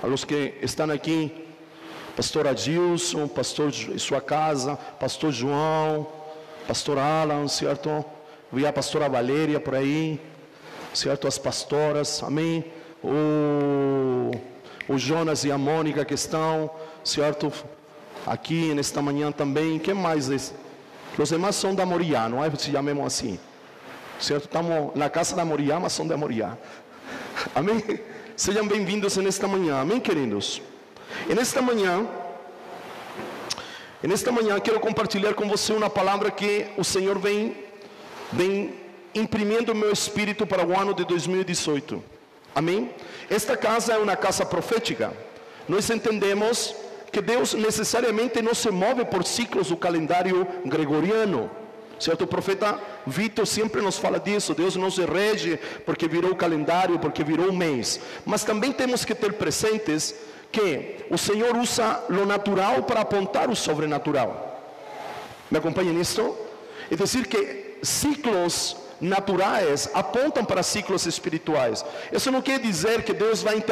a los que estão aqui, pastor Adilson, pastor em sua casa, pastor João, pastor Alan, certo? Vi a pastora Valéria por aí, certo? As pastoras, amém? O Jonas e a Mônica que estão, certo? Aqui nesta manhã também. Quem mais? Os demais são da Moriá, não é? Se chamemos assim, certo? Estamos na casa da Moriá, mas são da Moriá. Amém? Sejam bem-vindos nesta manhã, amém, queridos? E nesta manhã quero compartilhar com você uma palavra que o Senhor vem imprimindo no meu espírito para o ano de 2018. Amém? Esta casa é uma casa profética. Nós entendemos que Deus necessariamente não se move por ciclos do calendário gregoriano, certo? O profeta Vitor sempre nos fala disso. Deus não se rege porque virou o calendário, porque virou o mês. Mas também temos que ter presentes que o Senhor usa o natural para apontar o sobrenatural. Me acompanha nisso? É dizer que ciclos naturais apontam para ciclos espirituais. Isso não quer dizer que Deus vai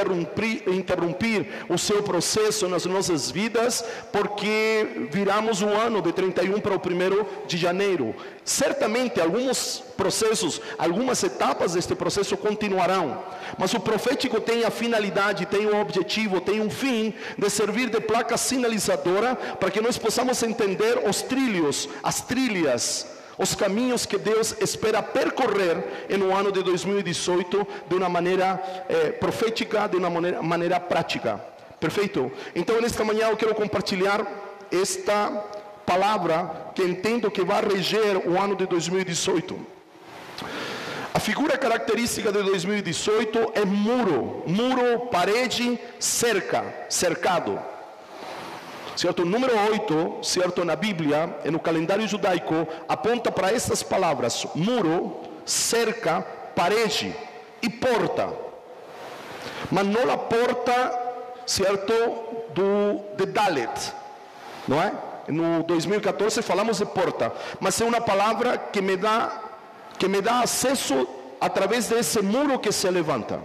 interromper o seu processo nas nossas vidas porque viramos o ano de 31 para o 1º de janeiro. Certamente alguns processos, algumas etapas deste processo continuarão, mas o profético tem a finalidade, tem o objetivo, tem um fim de servir de placa sinalizadora para que nós possamos entender os trilhos, as trilhas, os caminhos que Deus espera percorrer no ano de 2018 de uma maneira profética, de uma maneira prática. Perfeito? Então, nesta manhã eu quero compartilhar esta palavra que entendo que vai reger o ano de 2018. A figura característica de 2018 é muro, parede, cerca, cercado. Certo? O número 8, certo, na Bíblia, no calendário judaico, aponta para estas palavras: muro, cerca, parede e porta. Mas não a porta, certo, de Dalet, não é? No 2014 falamos de porta, mas é uma palavra que me dá acesso através desse muro que se levanta.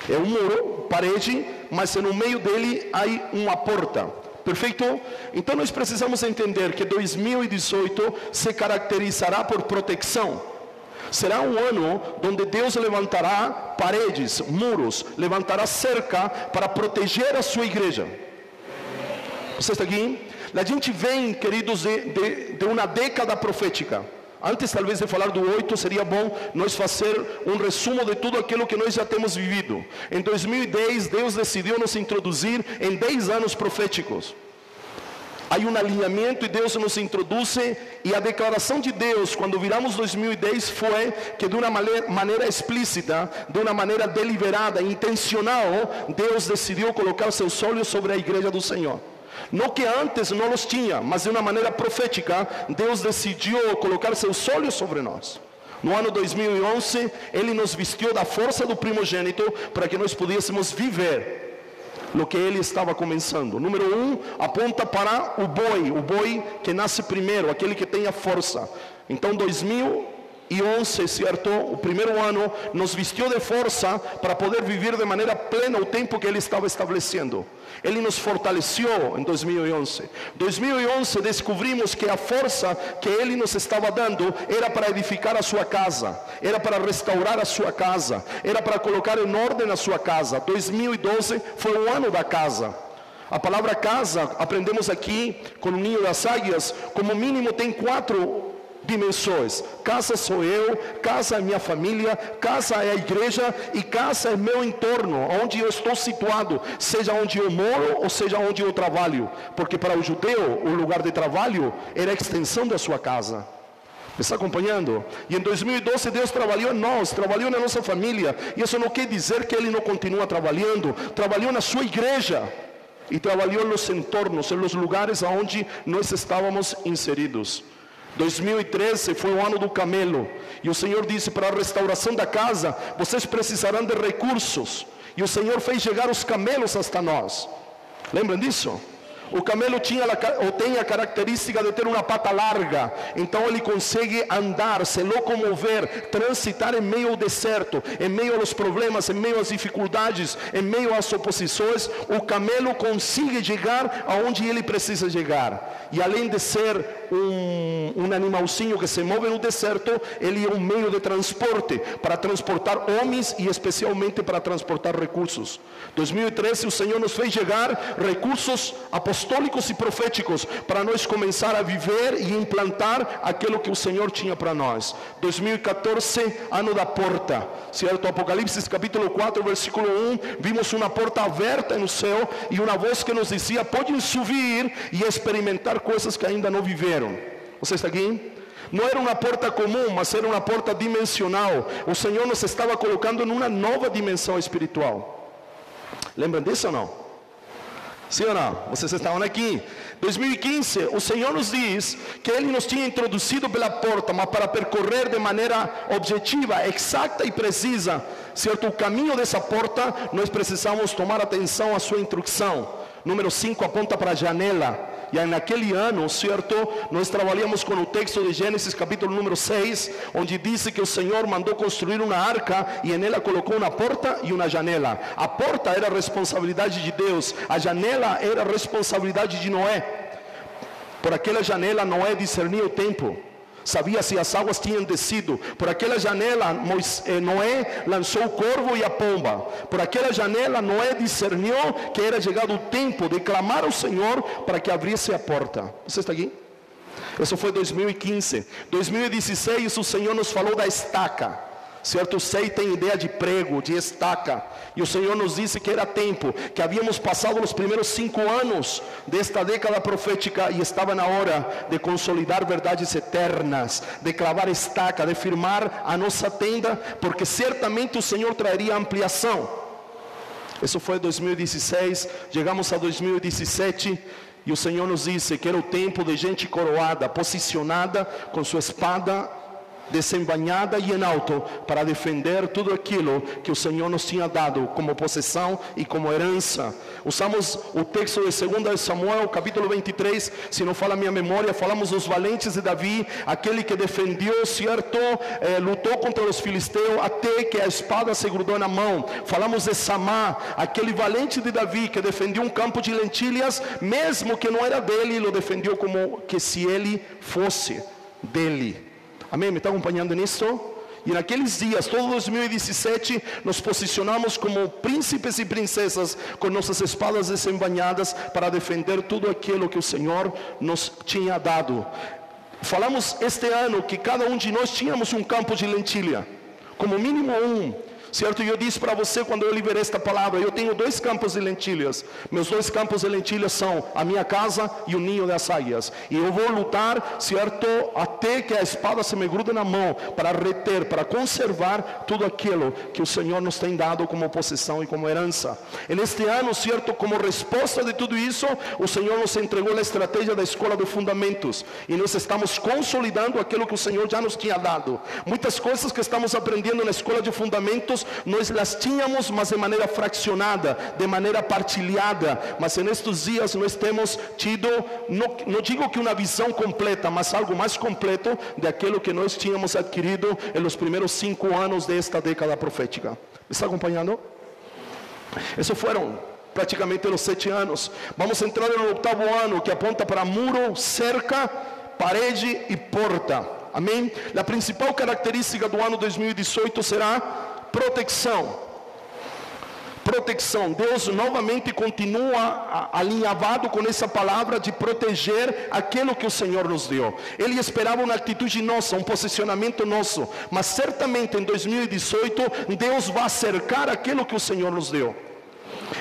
É um muro, parede, mas no meio dele há uma porta. Perfeito? Então nós precisamos entender que 2018 se caracterizará por proteção. Será um ano onde Deus levantará paredes, muros, levantará cerca para proteger a sua igreja. Você está aqui? A gente vem, queridos, de uma década profética. Antes talvez de falar do 8, seria bom nós fazer um resumo de tudo aquilo que nós já temos vivido. Em 2010, Deus decidiu nos introduzir em 10 anos proféticos. Há um alinhamento e Deus nos introduz, e a declaração de Deus quando viramos 2010 foi que de uma maneira explícita, de uma maneira deliberada, intencional, Deus decidiu colocar seus olhos sobre a igreja do Senhor. Não que antes não os tinha, mas de uma maneira profética, Deus decidiu colocar seus olhos sobre nós. No ano 2011, Ele nos vestiu da força do primogênito para que nós pudéssemos viver o que Ele estava começando. Número 1, aponta para o boi que nasce primeiro, aquele que tem a força. Então 2011, certo? O primeiro ano nos vestiu de força para poder viver de maneira plena o tempo que Ele estava estabelecendo. Ele nos fortaleceu em 2011. 2011 descobrimos que a força que Ele nos estava dando era para edificar a sua casa, era para restaurar a sua casa, era para colocar em ordem a sua casa. 2012 foi o ano da casa. A palavra casa, aprendemos aqui com o Ninho das Águias, como mínimo tem 4 dimensões. Casa sou eu, casa é minha família, casa é a igreja e casa é meu entorno, onde eu estou situado, seja onde eu moro ou seja onde eu trabalho, porque para o judeu o lugar de trabalho era a extensão da sua casa. Me está acompanhando? E em 2012 Deus trabalhou em nós, trabalhou na nossa família, e isso não quer dizer que Ele não continua trabalhando. Trabalhou na sua igreja e trabalhou nos entornos, nos lugares onde nós estávamos inseridos. 2013 foi o ano do camelo, e o Senhor disse: para a restauração da casa vocês precisarão de recursos, e o Senhor fez chegar os camelos hasta nós. Lembram disso? O camelo tem a característica de ter uma pata larga, então ele consegue andar, se locomover, transitar em meio ao deserto, em meio aos problemas, em meio às dificuldades, em meio às oposições. O camelo consegue chegar aonde ele precisa chegar. E além de ser um animalzinho que se move no deserto, ele é um meio de transporte, para transportar homens e especialmente para transportar recursos. 2013 o Senhor nos fez chegar recursos apostólicos e proféticos para nós começar a viver e implantar aquilo que o Senhor tinha para nós. 2014, ano da porta, certo? Apocalipse capítulo 4, versículo 1, vimos uma porta aberta no céu e uma voz que nos dizia: podem subir e experimentar coisas que ainda não viveram. Você está aqui? Não era uma porta comum, mas era uma porta dimensional. O Senhor nos estava colocando em uma nova dimensão espiritual. Lembram disso ou não? Sim ou não? Vocês estavam aqui. 2015, o Senhor nos diz que Ele nos tinha introduzido pela porta, mas para percorrer de maneira objetiva, exata e precisa, certo? O caminho dessa porta, nós precisamos tomar atenção à sua instrução. Número 5 aponta para a janela. E naquele ano, certo, nós trabalhamos com o texto de Gênesis capítulo número 6, onde diz que o Senhor mandou construir uma arca e nela colocou uma porta e uma janela. A porta era a responsabilidade de Deus, a janela era a responsabilidade de Noé. Por aquela janela Noé discernia o tempo, sabia se as águas tinham descido. Por aquela janela Noé lançou o corvo e a pomba. Por aquela janela Noé discerniu que era chegado o tempo de clamar ao Senhor para que abrisse a porta. Você está aqui? Isso foi 2015. 2016 o Senhor nos falou da estaca. Certo? Sei tem ideia de prego, de estaca. E o Senhor nos disse que era tempo, que havíamos passado os primeiros 5 anos desta década profética e estava na hora de consolidar verdades eternas, de clavar estaca, de firmar a nossa tenda, porque certamente o Senhor traria ampliação. Isso foi 2016, chegamos a 2017 e o Senhor nos disse que era o tempo de gente coroada, posicionada com sua espada desembainhada e em alto, para defender tudo aquilo que o Senhor nos tinha dado como possessão e como herança. Usamos o texto de 2 Samuel, capítulo 23, se não fala a minha memória, falamos dos valentes de Davi, aquele que defendeu, certo, lutou contra os filisteus, até que a espada se grudou na mão. Falamos de Samá, aquele valente de Davi, que defendeu um campo de lentilhas, mesmo que não era dele, ele o defendeu como que se ele fosse dele. Amém? Me está acompanhando nisso? E naqueles dias, todo 2017, nos posicionamos como príncipes e princesas, com nossas espadas desembainhadas, para defender tudo aquilo que o Senhor nos tinha dado. Falamos este ano que cada um de nós tínhamos um campo de lentilha, como mínimo um. Certo? E eu disse para você quando eu liberei esta palavra, eu tenho 2 campos de lentilhas. Meus 2 campos de lentilhas são a minha casa e o ninho das águias. E eu vou lutar, certo, até que a espada se me grude na mão, para reter, para conservar tudo aquilo que o Senhor nos tem dado como possessão e como herança. E neste ano, certo, como resposta de tudo isso, o Senhor nos entregou a estratégia da escola de fundamentos. E nós estamos consolidando aquilo que o Senhor já nos tinha dado. Muitas coisas que estamos aprendendo na escola de fundamentos, nós las tínhamos, mas de maneira fraccionada, de maneira partilhada. Mas nestes dias nós temos tido, não digo que uma visão completa, mas algo mais completo daquilo que nós tínhamos adquirido nos primeiros 5 anos desta década profética. Me está acompanhando? Esses foram praticamente os 7 anos. Vamos entrar no 8º ano, que aponta para muro, cerca, parede e porta. Amém? A principal característica do ano 2018 será proteção. Proteção. Deus novamente continua alinhavado com essa palavra de proteger aquilo que o Senhor nos deu. Ele esperava uma atitude nossa, um posicionamento nosso, mas certamente em 2018 Deus vai cercar aquilo que o Senhor nos deu.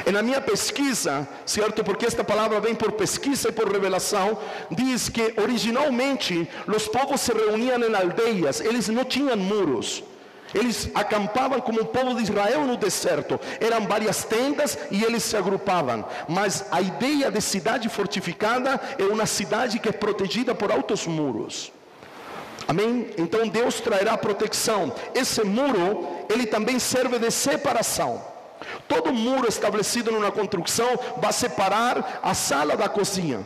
E na minha pesquisa, certo, porque esta palavra vem por pesquisa e por revelação, diz que originalmente os povos se reuniam em aldeias, eles não tinham muros. Eles acampavam como o povo de Israel no deserto. Eram várias tendas e eles se agrupavam. Mas a ideia de cidade fortificada é uma cidade que é protegida por altos muros. Amém? Então Deus trairá proteção. Esse muro, ele também serve de separação. Todo muro estabelecido numa construção vai separar a sala da cozinha.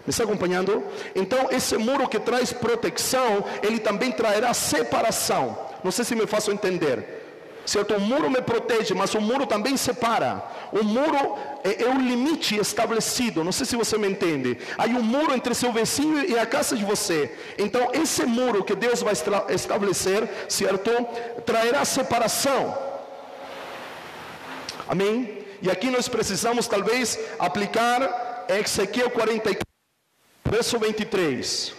Me está acompanhando? Então, esse muro que traz proteção, ele também trará separação. Não sei se me faço entender. Certo? O muro me protege, mas o muro também separa. O muro é um limite estabelecido. Não sei se você me entende. Há um muro entre seu vizinho e a casa de você. Então, esse muro que Deus vai estabelecer, certo? Trará separação. Amém? E aqui nós precisamos talvez aplicar Ezequiel 44, verso 23.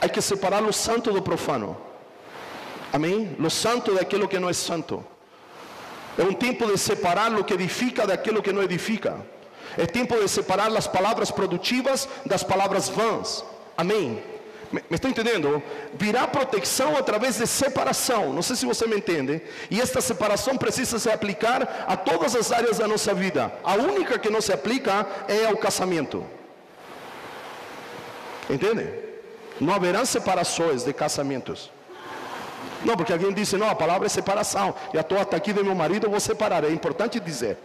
Há que separar o santo do profano. Amém? Lo santo daquilo que não é santo. É um tempo de separar o que edifica daquilo que não edifica. É tempo de separar as palavras produtivas das palavras vãs. Amém? Me está entendendo? Virá proteção através de separação. Não sei se você me entende. E esta separação precisa se aplicar a todas as áreas da nossa vida. A única que não se aplica é ao casamento. Entende? Não haverá separações de casamentos. Não, porque alguém disse, não, a palavra é separação. Já estou até aqui do meu marido, eu vou separar. É importante dizer.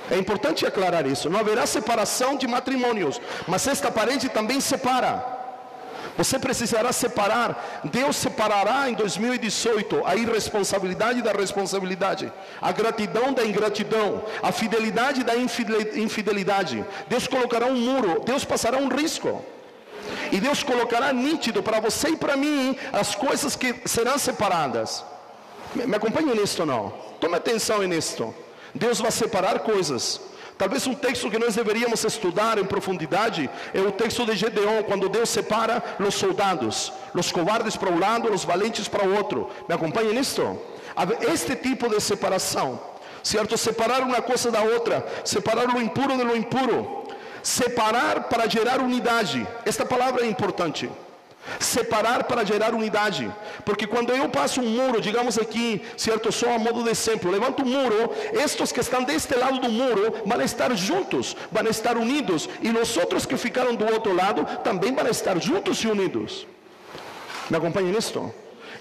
É importante aclarar isso. Não haverá separação de matrimônios. Mas esta parede também separa. Você precisará separar. Deus separará em 2018 a irresponsabilidade da responsabilidade, a gratidão da ingratidão, a fidelidade da infidelidade. Deus colocará um muro, Deus passará um risco. E Deus colocará nítido para você e para mim as coisas que serão separadas. Me acompanhe nisto ou não? Tome atenção nisto. Deus vai separar coisas. Talvez um texto que nós deveríamos estudar em profundidade é o texto de Gedeão, quando Deus separa os soldados, os covardes para um lado, os valentes para o outro. Me acompanhe nisto? Este tipo de separação, certo? Separar uma coisa da outra, separar o impuro do impuro. Separar para gerar unidade. Esta palavra é importante. Separar para gerar unidade. Porque quando eu passo um muro, digamos aqui, certo, só a modo de exemplo, levanto um muro, estes que estão deste lado do muro vão estar juntos, vão estar unidos, e os outros que ficaram do outro lado também vão estar juntos e unidos. Me acompanhem nisto?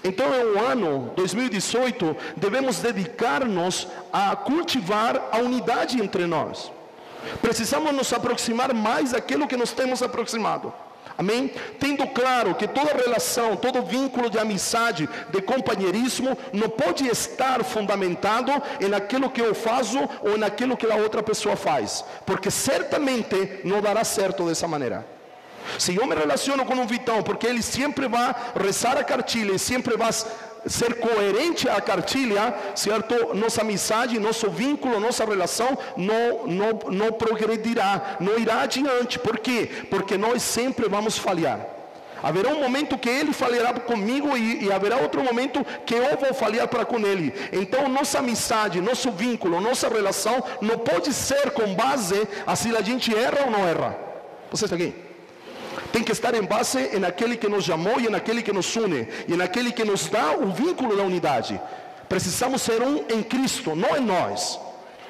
Então, no ano 2018, devemos dedicar-nos a cultivar a unidade entre nós. Precisamos nos aproximar mais daquilo que nos temos aproximado. Amém? Tendo claro que toda relação, todo vínculo de amizade, de companheirismo, não pode estar fundamentado em aquilo que eu faço ou naquilo que a outra pessoa faz, porque certamente não dará certo dessa maneira. Se eu me relaciono com um Vitão, porque ele sempre vai rezar a cartilha e sempre vai ser coerente à cartilha, certo? Nossa amizade, nosso vínculo, nossa relação não progredirá, não irá adiante. Por quê? Porque nós sempre vamos falhar. Haverá um momento que ele falhará comigo e haverá outro momento que eu vou falhar para com ele. Então nossa amizade, nosso vínculo, nossa relação não pode ser com base a se a gente erra ou não erra. Você está aqui? Tem que estar em base naquele que nos chamou e naquele que nos une, e naquele que nos dá o vínculo da unidade. Precisamos ser um em Cristo, não em nós.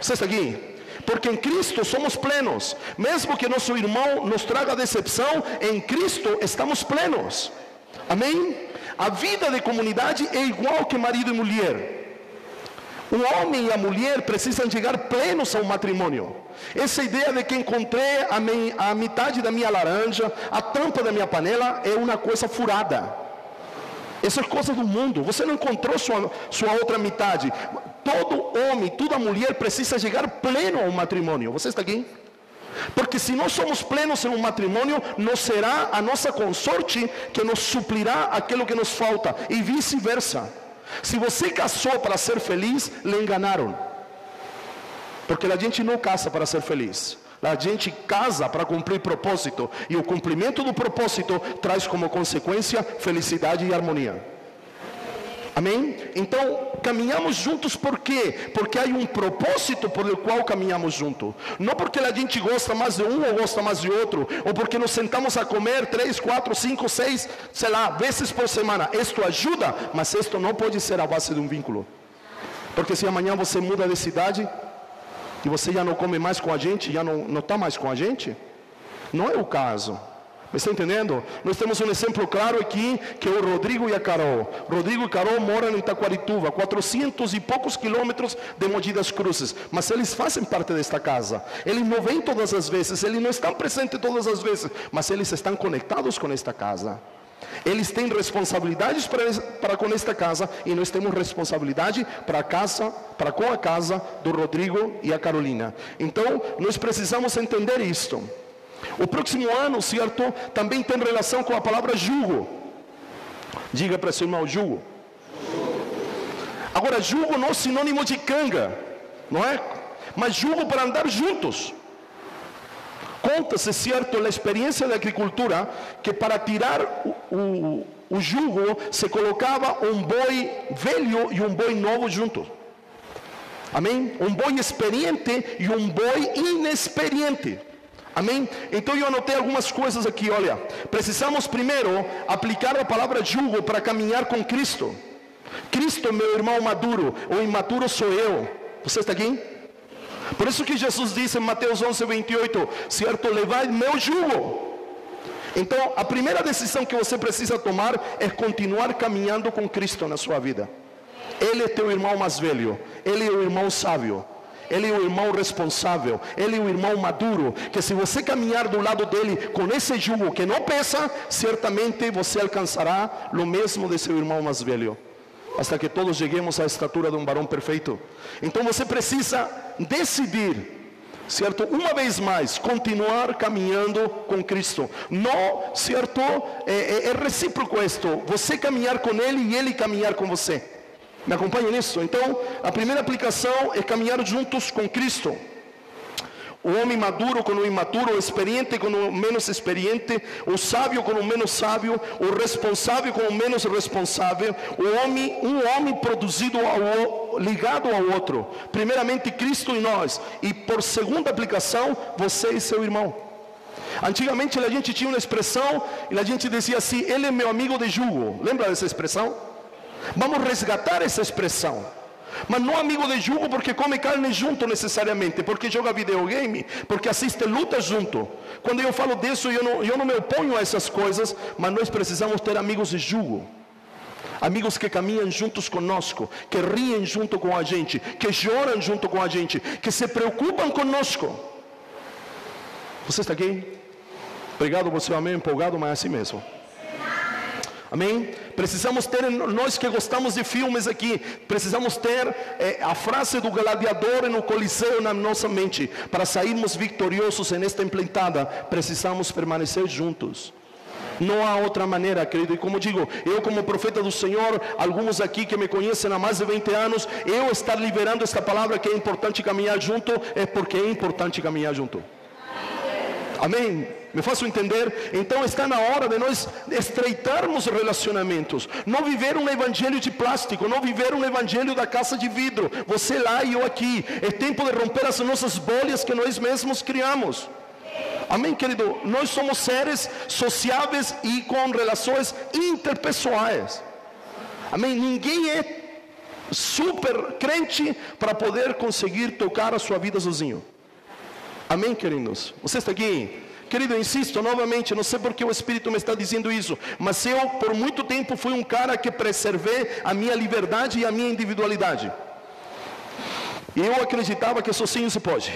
Você está aqui? Porque em Cristo somos plenos. Mesmo que nosso irmão nos traga decepção, em Cristo estamos plenos. Amém? A vida de comunidade é igual que marido e mulher. O homem e a mulher precisam chegar plenos ao matrimônio. Essa ideia de que encontrei a metade da minha laranja, a tampa da minha panela, é uma coisa furada. Essa é coisa do mundo. Você não encontrou sua outra metade. Todo homem, toda mulher precisa chegar pleno ao matrimônio. Você está aqui? Porque se nós somos plenos em um matrimônio, não será a nossa consorte que nos suplirá aquilo que nos falta, e vice-versa. Se você casou para ser feliz, lhe enganaram. Porque a gente não casa para ser feliz. A gente casa para cumprir propósito. E o cumprimento do propósito traz como consequência felicidade e harmonia. Amém? Então, caminhamos juntos por quê? Porque há um propósito por el qual caminhamos juntos. Não porque a gente gosta mais de um ou gosta mais de outro, ou porque nos sentamos a comer 3, 4, 5, 6, sei lá, vezes por semana. Isto ajuda, mas isto não pode ser a base de um vínculo. Porque se amanhã você muda de cidade, e você já não come mais com a gente, já não está mais com a gente, não é o caso. Me está entendendo? Nós temos um exemplo claro aqui, que é o Rodrigo e a Carol. Rodrigo e Carol moram em Itaquarituba, 400 e poucos quilômetros de Mogi das Cruzes, mas eles fazem parte desta casa. Eles não vêm todas as vezes, eles não estão presentes todas as vezes, mas eles estão conectados com esta casa. Eles têm responsabilidades para com esta casa, e nós temos responsabilidade para com a casa do Rodrigo e a Carolina. Então, nós precisamos entender isto. O próximo ano, certo, também tem relação com a palavra jugo. Diga para seu irmão, jugo. Agora, jugo não é sinônimo de canga, não é? Mas jugo para andar juntos. Conta-se, certo, na experiência da agricultura, que para tirar o jugo, se colocava um boi velho e um boi novo juntos. Amém? Um boi experiente e um boi inexperiente. Amém? Então eu anotei algumas coisas aqui, olha. Precisamos primeiro aplicar a palavra jugo para caminhar com Cristo. Cristo, meu irmão maduro, o imaturo sou eu. Você está aqui? Por isso que Jesus disse em Mateus 11, 28, certo? Levai meu jugo. Então, a primeira decisão que você precisa tomar é continuar caminhando com Cristo na sua vida. Ele é teu irmão mais velho, ele é o irmão sábio, ele é o irmão responsável, ele é o irmão maduro, que se você caminhar do lado dele com esse jugo que não pesa, certamente você alcançará o mesmo de seu irmão mais velho, hasta que todos cheguemos à estatura de um varão perfeito. Então você precisa decidir, certo? Uma vez mais, continuar caminhando com Cristo. Não, certo? É recíproco isto. Você caminhar com Ele e Ele caminhar com você. Me acompanha nisso? Então, a primeira aplicação é caminhar juntos com Cristo. O homem maduro com o imaturo, o experiente com o menos experiente, o sábio com o menos sábio, o responsável com o menos responsável, um homem produzido ligado ao outro. Primeiramente Cristo e nós, e por segunda aplicação, você e seu irmão. Antigamente a gente tinha uma expressão e a gente dizia assim: ele é meu amigo de jugo. Lembra dessa expressão? Vamos resgatar essa expressão. Mas não amigo de jugo porque come carne junto necessariamente, porque joga videogame, porque assiste lutas junto. Quando eu falo disso, eu não me oponho a essas coisas, mas nós precisamos ter amigos de jugo. Amigos que caminham juntos conosco, que riem junto com a gente, que choram junto com a gente, que se preocupam conosco. Você está aqui? Obrigado por seu amém empolgado, mas é assim mesmo. Amém? Precisamos ter, nós que gostamos de filmes aqui, precisamos ter a frase do gladiador no Coliseu na nossa mente. Para sairmos vitoriosos nesta empreitada, precisamos permanecer juntos. Não há outra maneira, querido. E como digo, eu como profeta do Senhor, alguns aqui que me conhecem há mais de 20 anos, eu estar liberando esta palavra que é importante caminhar junto, é porque é importante caminhar junto. Amém? Me faço entender? Então está na hora de nós estreitarmos relacionamentos. Não viver um evangelho de plástico, não viver um evangelho da casa de vidro. Você lá e eu aqui. É tempo de romper as nossas bolhas que nós mesmos criamos. Amém, querido? Nós somos seres sociáveis e com relações interpessoais. Amém? Ninguém é super crente para poder conseguir tocar a sua vida sozinho. Amém, queridos? Você está aqui? Querido, eu insisto novamente, não sei porque o Espírito me está dizendo isso, mas eu por muito tempo fui um cara que preservei a minha liberdade e a minha individualidade. E eu acreditava que sozinho se pode.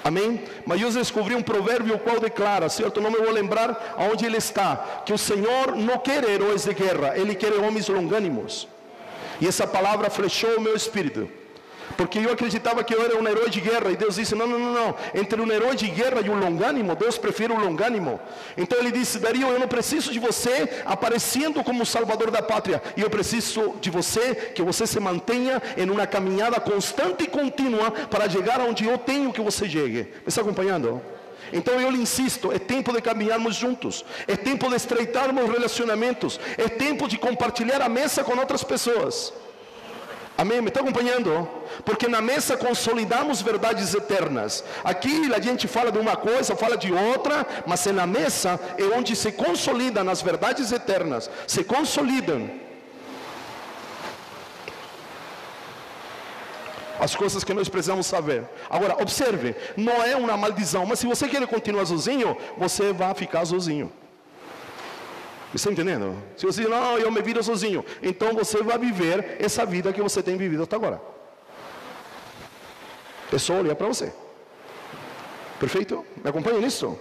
Amém? Mas eu descobri um provérbio o qual declara, certo? Não me vou lembrar aonde ele está, que o Senhor não quer heróis de guerra, Ele quer homens longânimos. E essa palavra flechou o meu espírito. Porque eu acreditava que eu era um herói de guerra. E Deus disse, não. Entre um herói de guerra e um longânimo, Deus prefere o longânimo. Então Ele disse, Dario, eu não preciso de você aparecendo como o salvador da pátria. E eu preciso de você, que você se mantenha em uma caminhada constante e contínua para chegar onde eu tenho que você chegue. Me está acompanhando? Então eu lhe insisto, é tempo de caminharmos juntos. É tempo de estreitarmos relacionamentos. É tempo de compartilhar a mesa com outras pessoas. Amém? Me está acompanhando? Porque na mesa consolidamos verdades eternas. Aqui a gente fala de uma coisa, fala de outra, mas na mesa é onde se consolidam as verdades eternas. Se consolidam. as coisas que nós precisamos saber. Agora, observe, não é uma maldição, mas se você quer continuar sozinho, você vai ficar sozinho. Você está entendendo? Se você diz, não, eu me viro sozinho, então você vai viver essa vida que você tem vivido até agora. É só olhar para você. Perfeito? Me acompanha nisso?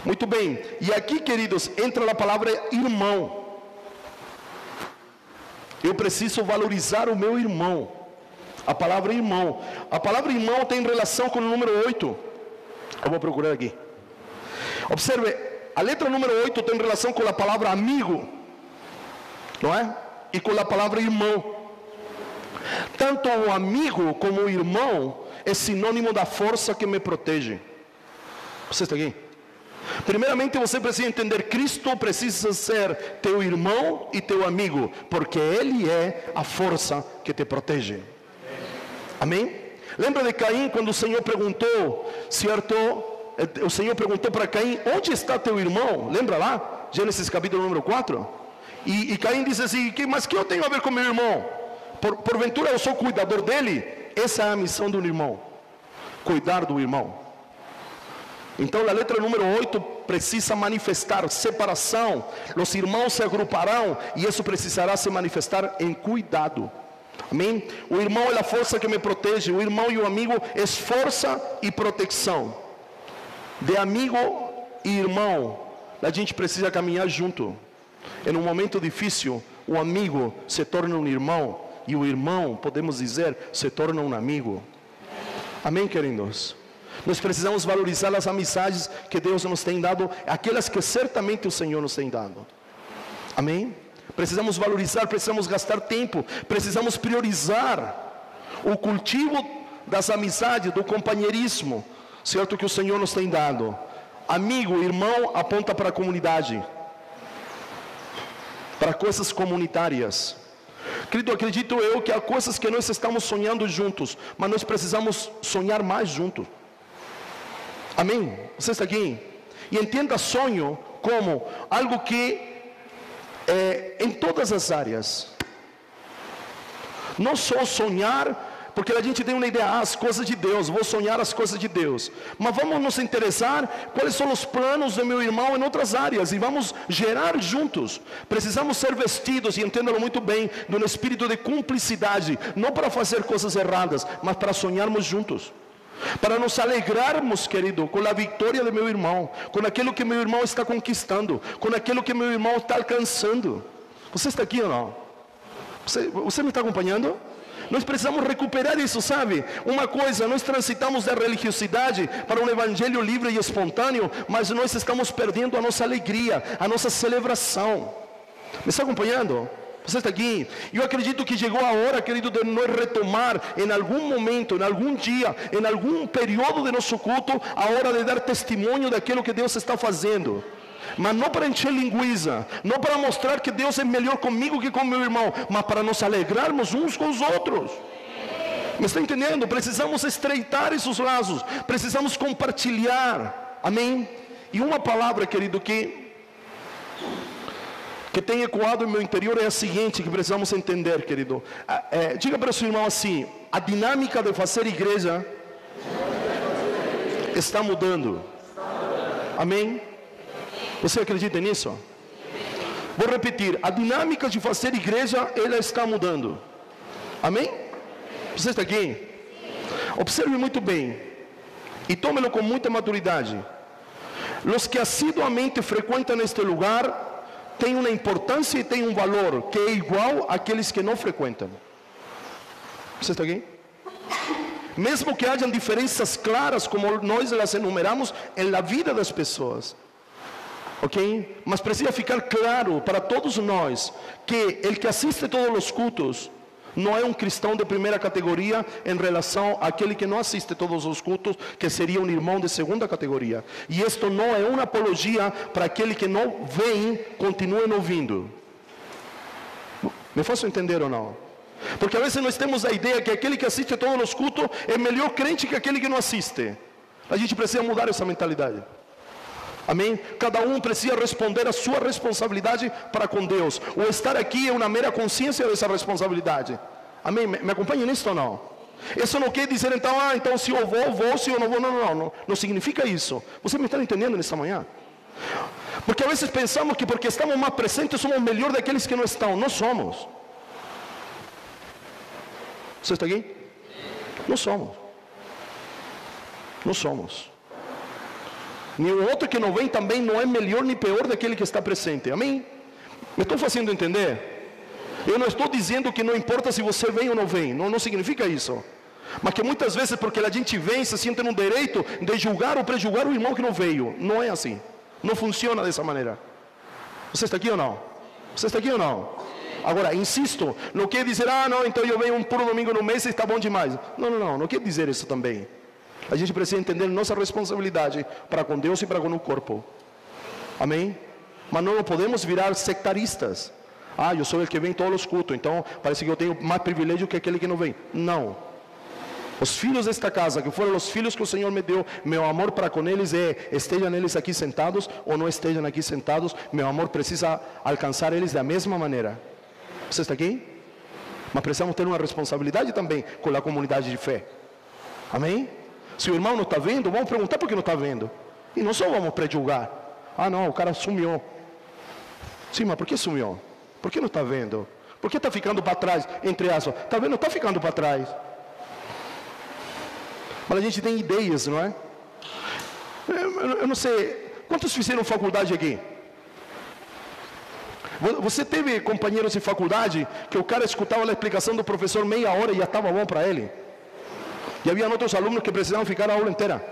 Muito bem. E aqui, queridos, entra a palavra irmão. Eu preciso valorizar o meu irmão. A palavra irmão. A palavra irmão tem relação com o número 8. Eu vou procurar aqui. Observe. A letra número 8 tem relação com a palavra amigo, não é? E com a palavra irmão. Tanto o amigo como o irmão é sinônimo da força que me protege. Você está aqui? Primeiramente você precisa entender, Cristo precisa ser teu irmão e teu amigo, porque Ele é a força que te protege. Amém? Lembra de Caim, quando o Senhor perguntou, certo? O Senhor perguntou para Caim, onde está teu irmão? Lembra lá? Gênesis capítulo número 4. E Caim disse assim, mas que eu tenho a ver com meu irmão? Porventura eu sou cuidador dele? Essa é a missão do irmão. Cuidar do irmão. Então a letra número 8 precisa manifestar separação. Os irmãos se agruparão e isso precisará se manifestar em cuidado. Amém? O irmão é a força que me protege. O irmão e o amigo é força e proteção. De amigo e irmão, a gente precisa caminhar junto. Em um momento difícil, o amigo se torna um irmão, e o irmão, podemos dizer, se torna um amigo. Amém, queridos? Nós precisamos valorizar as amizades que Deus nos tem dado, aquelas que certamente o Senhor nos tem dado. Amém? Precisamos valorizar, precisamos gastar tempo, precisamos priorizar o cultivo das amizades, do companheirismo, certo, que o Senhor nos tem dado. Amigo, irmão, aponta para a comunidade, para coisas comunitárias. Querido, acredito eu que há coisas que nós estamos sonhando juntos, mas nós precisamos sonhar mais juntos. Amém? Você está aqui? E entenda sonho como algo que em todas as áreas. Não só sonhar, porque a gente tem uma ideia, as coisas de Deus, vou sonhar as coisas de Deus. Mas vamos nos interessar quais são os planos do meu irmão em outras áreas, e vamos gerar juntos. Precisamos ser vestidos, e entendam muito bem, de um espírito de cumplicidade, não para fazer coisas erradas, mas para sonharmos juntos. Para nos alegrarmos, querido, com a vitória do meu irmão, com aquilo que meu irmão está conquistando, com aquilo que meu irmão está alcançando. Você está aqui ou não? Você me está acompanhando? Nós precisamos recuperar isso, sabe? Uma coisa, nós transitamos da religiosidade para um evangelho livre e espontâneo, mas nós estamos perdendo a nossa alegria, a nossa celebração. Me está acompanhando? Você está aqui? Eu acredito que chegou a hora, querido, de nós retomar em algum momento, em algum dia, em algum período de nosso culto, a hora de dar testemunho daquilo que Deus está fazendo. Mas não para encher linguiça, não para mostrar que Deus é melhor comigo que com meu irmão, mas para nos alegrarmos uns com os outros. Me está entendendo? Precisamos estreitar esses laços, precisamos compartilhar. Amém? E uma palavra, querido, que tem ecoado no meu interior é a seguinte, que precisamos entender, querido. Diga para o seu irmão assim: a dinâmica de fazer igreja está mudando. Amém? Você acredita nisso? Vou repetir, a dinâmica de fazer igreja, ela está mudando. Amém? Você está aqui? Observe muito bem, e tome-lo com muita maturidade. Os que assiduamente frequentam este lugar, têm uma importância e têm um valor, que é igual àqueles que não frequentam. Você está aqui? Mesmo que hajam diferenças claras, como nós as enumeramos, na vida das pessoas. Ok? Mas precisa ficar claro para todos nós que o que assiste todos os cultos não é um cristão de primeira categoria em relação àquele que não assiste todos os cultos, que seria um irmão de segunda categoria. E isto não é uma apologia para aquele que não vem, continuem ouvindo. Me faço entender ou não? Porque a vezes nós temos a ideia que aquele que assiste todos os cultos é melhor crente que aquele que não assiste. A gente precisa mudar essa mentalidade. Amém? Cada um precisa responder a sua responsabilidade para com Deus. O estar aqui é uma mera consciência dessa responsabilidade. Amém? Me acompanha nisso ou não? Isso não quer dizer então, então se eu vou, se eu não vou. Não significa isso. Você me está entendendo nessa manhã? Porque a vezes pensamos que porque estamos mais presentes somos melhor daqueles que não estão. Não somos. Você está aqui? Não somos. Não somos. Nenhum outro que não vem também não é melhor nem pior daquele que está presente. Amém? Me estou fazendo entender? Eu não estou dizendo que não importa se você vem ou não vem. Não significa isso. Mas que muitas vezes porque a gente vem, se sente no direito de julgar ou prejulgar o irmão que não veio. Não é assim. Não funciona dessa maneira. Você está aqui ou não? Você está aqui ou não? Agora, insisto, não quer dizer, não, então eu venho um puro domingo no mês e está bom demais. Não quer dizer isso também. A gente precisa entender nossa responsabilidade para com Deus e para com o corpo. Amém? Mas não podemos virar sectaristas. Eu sou o que vem em todos os cultos, então parece que eu tenho mais privilégio que aquele que não vem. Não. Os filhos desta casa, que foram os filhos que o Senhor me deu, meu amor para com eles estejam eles aqui sentados ou não estejam aqui sentados, meu amor precisa alcançar eles da mesma maneira. Você está aqui? Mas precisamos ter uma responsabilidade também com a comunidade de fé. Amém? Se o irmão não está vendo, vamos perguntar por que não está vendo. E não só vamos prejulgar. Não, o cara sumiu. Sim, mas por que sumiu? Por que não está vendo? Por que está ficando para trás, entre aspas? Está vendo? Está ficando para trás. Mas a gente tem ideias, não é? Eu não sei. Quantos fizeram faculdade aqui? Você teve companheiros de faculdade que o cara escutava a explicação do professor meia hora e já estava bom para ele? E havia outros alunos que precisavam ficar a aula inteira.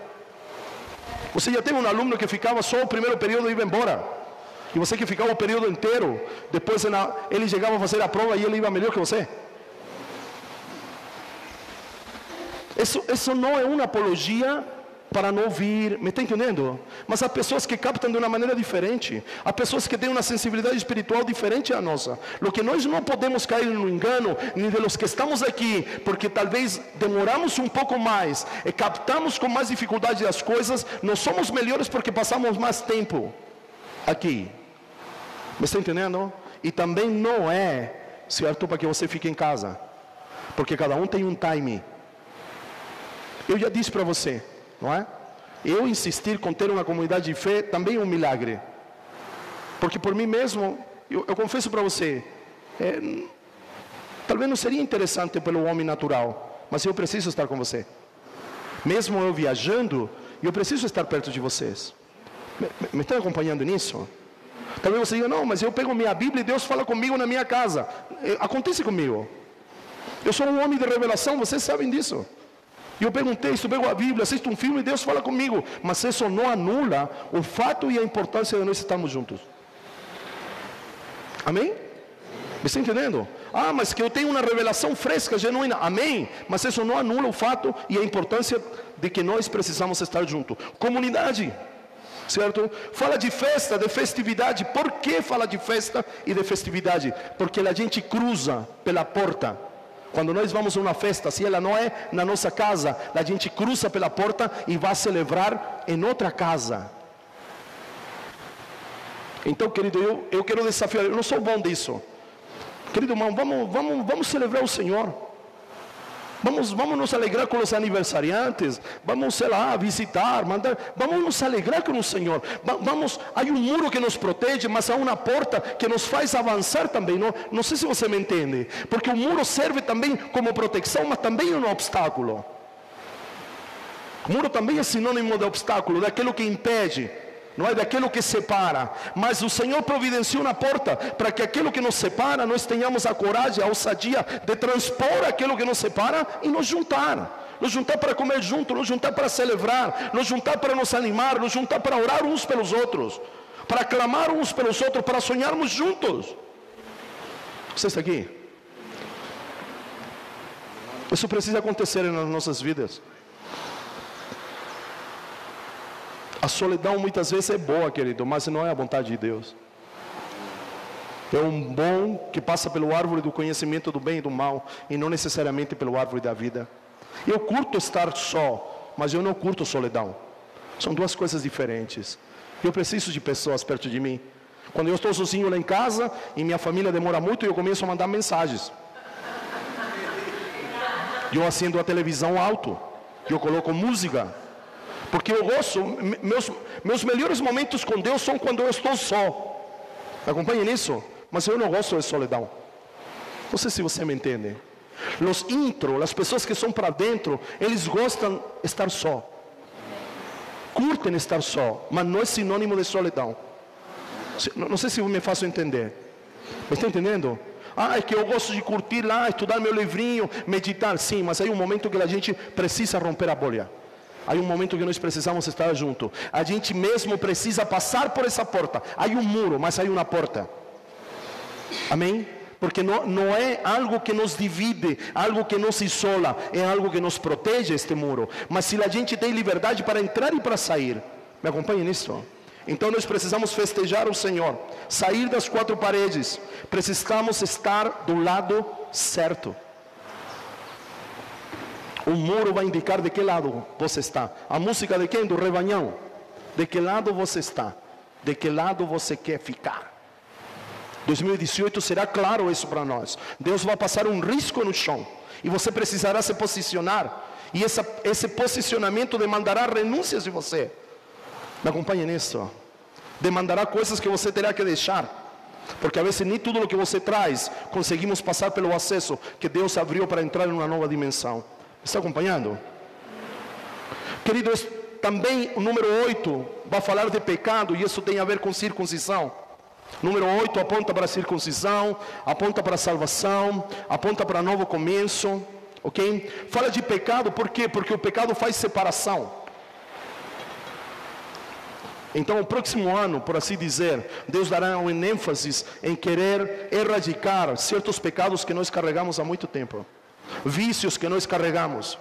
Você já teve um aluno que ficava só o primeiro período e ia embora? E você que ficava o período inteiro, depois ele chegava a fazer a prova e ele ia melhor que você? Isso não é uma apologia para não ouvir, me está entendendo? Mas há pessoas que captam de uma maneira diferente. Há pessoas que têm uma sensibilidade espiritual diferente à nossa. O que nós não podemos cair no engano, nem de los que estamos aqui, porque talvez demoramos um pouco mais, e captamos com mais dificuldade as coisas, nós somos melhores porque passamos mais tempo aqui. Me está entendendo? E também não é certo para que você fique em casa, porque cada um tem um time. Eu já disse para você, não é? Eu insistir com ter uma comunidade de fé também é um milagre, porque por mim mesmo, eu confesso para você, talvez não seria interessante pelo homem natural, mas eu preciso estar com você. Mesmo eu viajando, eu preciso estar perto de vocês. Me estão acompanhando nisso? Talvez você diga, não, mas eu pego minha Bíblia e Deus fala comigo na minha casa. Acontece comigo. Eu sou um homem de revelação, vocês sabem disso. E eu pego um texto, pego a Bíblia, assisto um filme e Deus fala comigo. Mas isso não anula o fato e a importância de nós estarmos juntos. Amém? Me está entendendo? Mas que eu tenho uma revelação fresca, genuína. Amém? Mas isso não anula o fato e a importância de que nós precisamos estar juntos. Comunidade. Certo? Fala de festa, de festividade. Por que fala de festa e de festividade? Porque a gente cruza pela porta. Quando nós vamos a uma festa, se ela não é na nossa casa, a gente cruza pela porta e vai celebrar em outra casa. Então, querido, eu quero desafiar, eu não sou bom disso. Querido irmão, vamos celebrar o Senhor. Vamos nos alegrar com os aniversariantes, vamos, sei lá, visitar, vamos nos alegrar com o Senhor. Há um muro que nos protege, mas há uma porta que nos faz avançar também. Não sei se você me entende, porque o muro serve também como proteção, mas também é um obstáculo. O muro também é sinônimo de obstáculo, daquilo que impede. Não é daquilo que separa, mas o Senhor providenciou uma porta para que aquilo que nos separa, nós tenhamos a coragem, a ousadia de transpor aquilo que nos separa e nos juntar para comer junto, nos juntar para celebrar, nos juntar para nos animar, nos juntar para orar uns pelos outros, para clamar uns pelos outros, para sonharmos juntos. Você está aqui? Isso precisa acontecer nas nossas vidas. A solidão muitas vezes é boa, querido, mas não é a vontade de Deus. É um bom que passa pelo árvore do conhecimento do bem e do mal, e não necessariamente pelo árvore da vida. Eu curto estar só, mas eu não curto solidão. São duas coisas diferentes. Eu preciso de pessoas perto de mim. Quando eu estou sozinho lá em casa, e minha família demora muito, eu começo a mandar mensagens. Eu acendo a televisão alto, eu coloco música, porque eu gosto, meus melhores momentos com Deus são quando eu estou só. Acompanhe nisso? Mas eu não gosto de solidão. Não sei se você me entende. Os intro, as pessoas que são para dentro, eles gostam de estar só. Curtem estar só, mas não é sinônimo de solidão. Não sei se me faço entender. Me está entendendo? É que eu gosto de curtir lá, estudar meu livrinho, meditar. Sim, mas aí um momento que a gente precisa romper a bolha. Há um momento que nós precisamos estar junto. A gente mesmo precisa passar por essa porta. Há um muro, mas há uma porta. Amém? Porque não é algo que nos divide, algo que nos isola, é algo que nos protege este muro. Mas se a gente tem liberdade para entrar e para sair, me acompanhe nisso? Então nós precisamos festejar o Senhor, sair das quatro paredes, precisamos estar do lado certo. O muro vai indicar de que lado você está. A música de quem? Do rebanhão. De que lado você está? De que lado você quer ficar? 2018 será claro isso para nós. Deus vai passar um risco no chão e você precisará se posicionar. E esse posicionamento demandará renúncias de você. Me acompanhe nisso. Demandará coisas que você terá que deixar. Porque a vezes nem tudo o que você traz conseguimos passar pelo acesso que Deus abriu para entrar em uma nova dimensão. Está acompanhando? Queridos, também o número 8 vai falar de pecado e isso tem a ver com circuncisão. Número 8 aponta para a circuncisão, aponta para a salvação, aponta para novo começo, ok? Fala de pecado, por quê? Porque o pecado faz separação. Então o próximo ano, por assim dizer, Deus dará um ênfase em querer erradicar certos pecados que nós carregamos há muito tempo. Vícios que nós carregamos.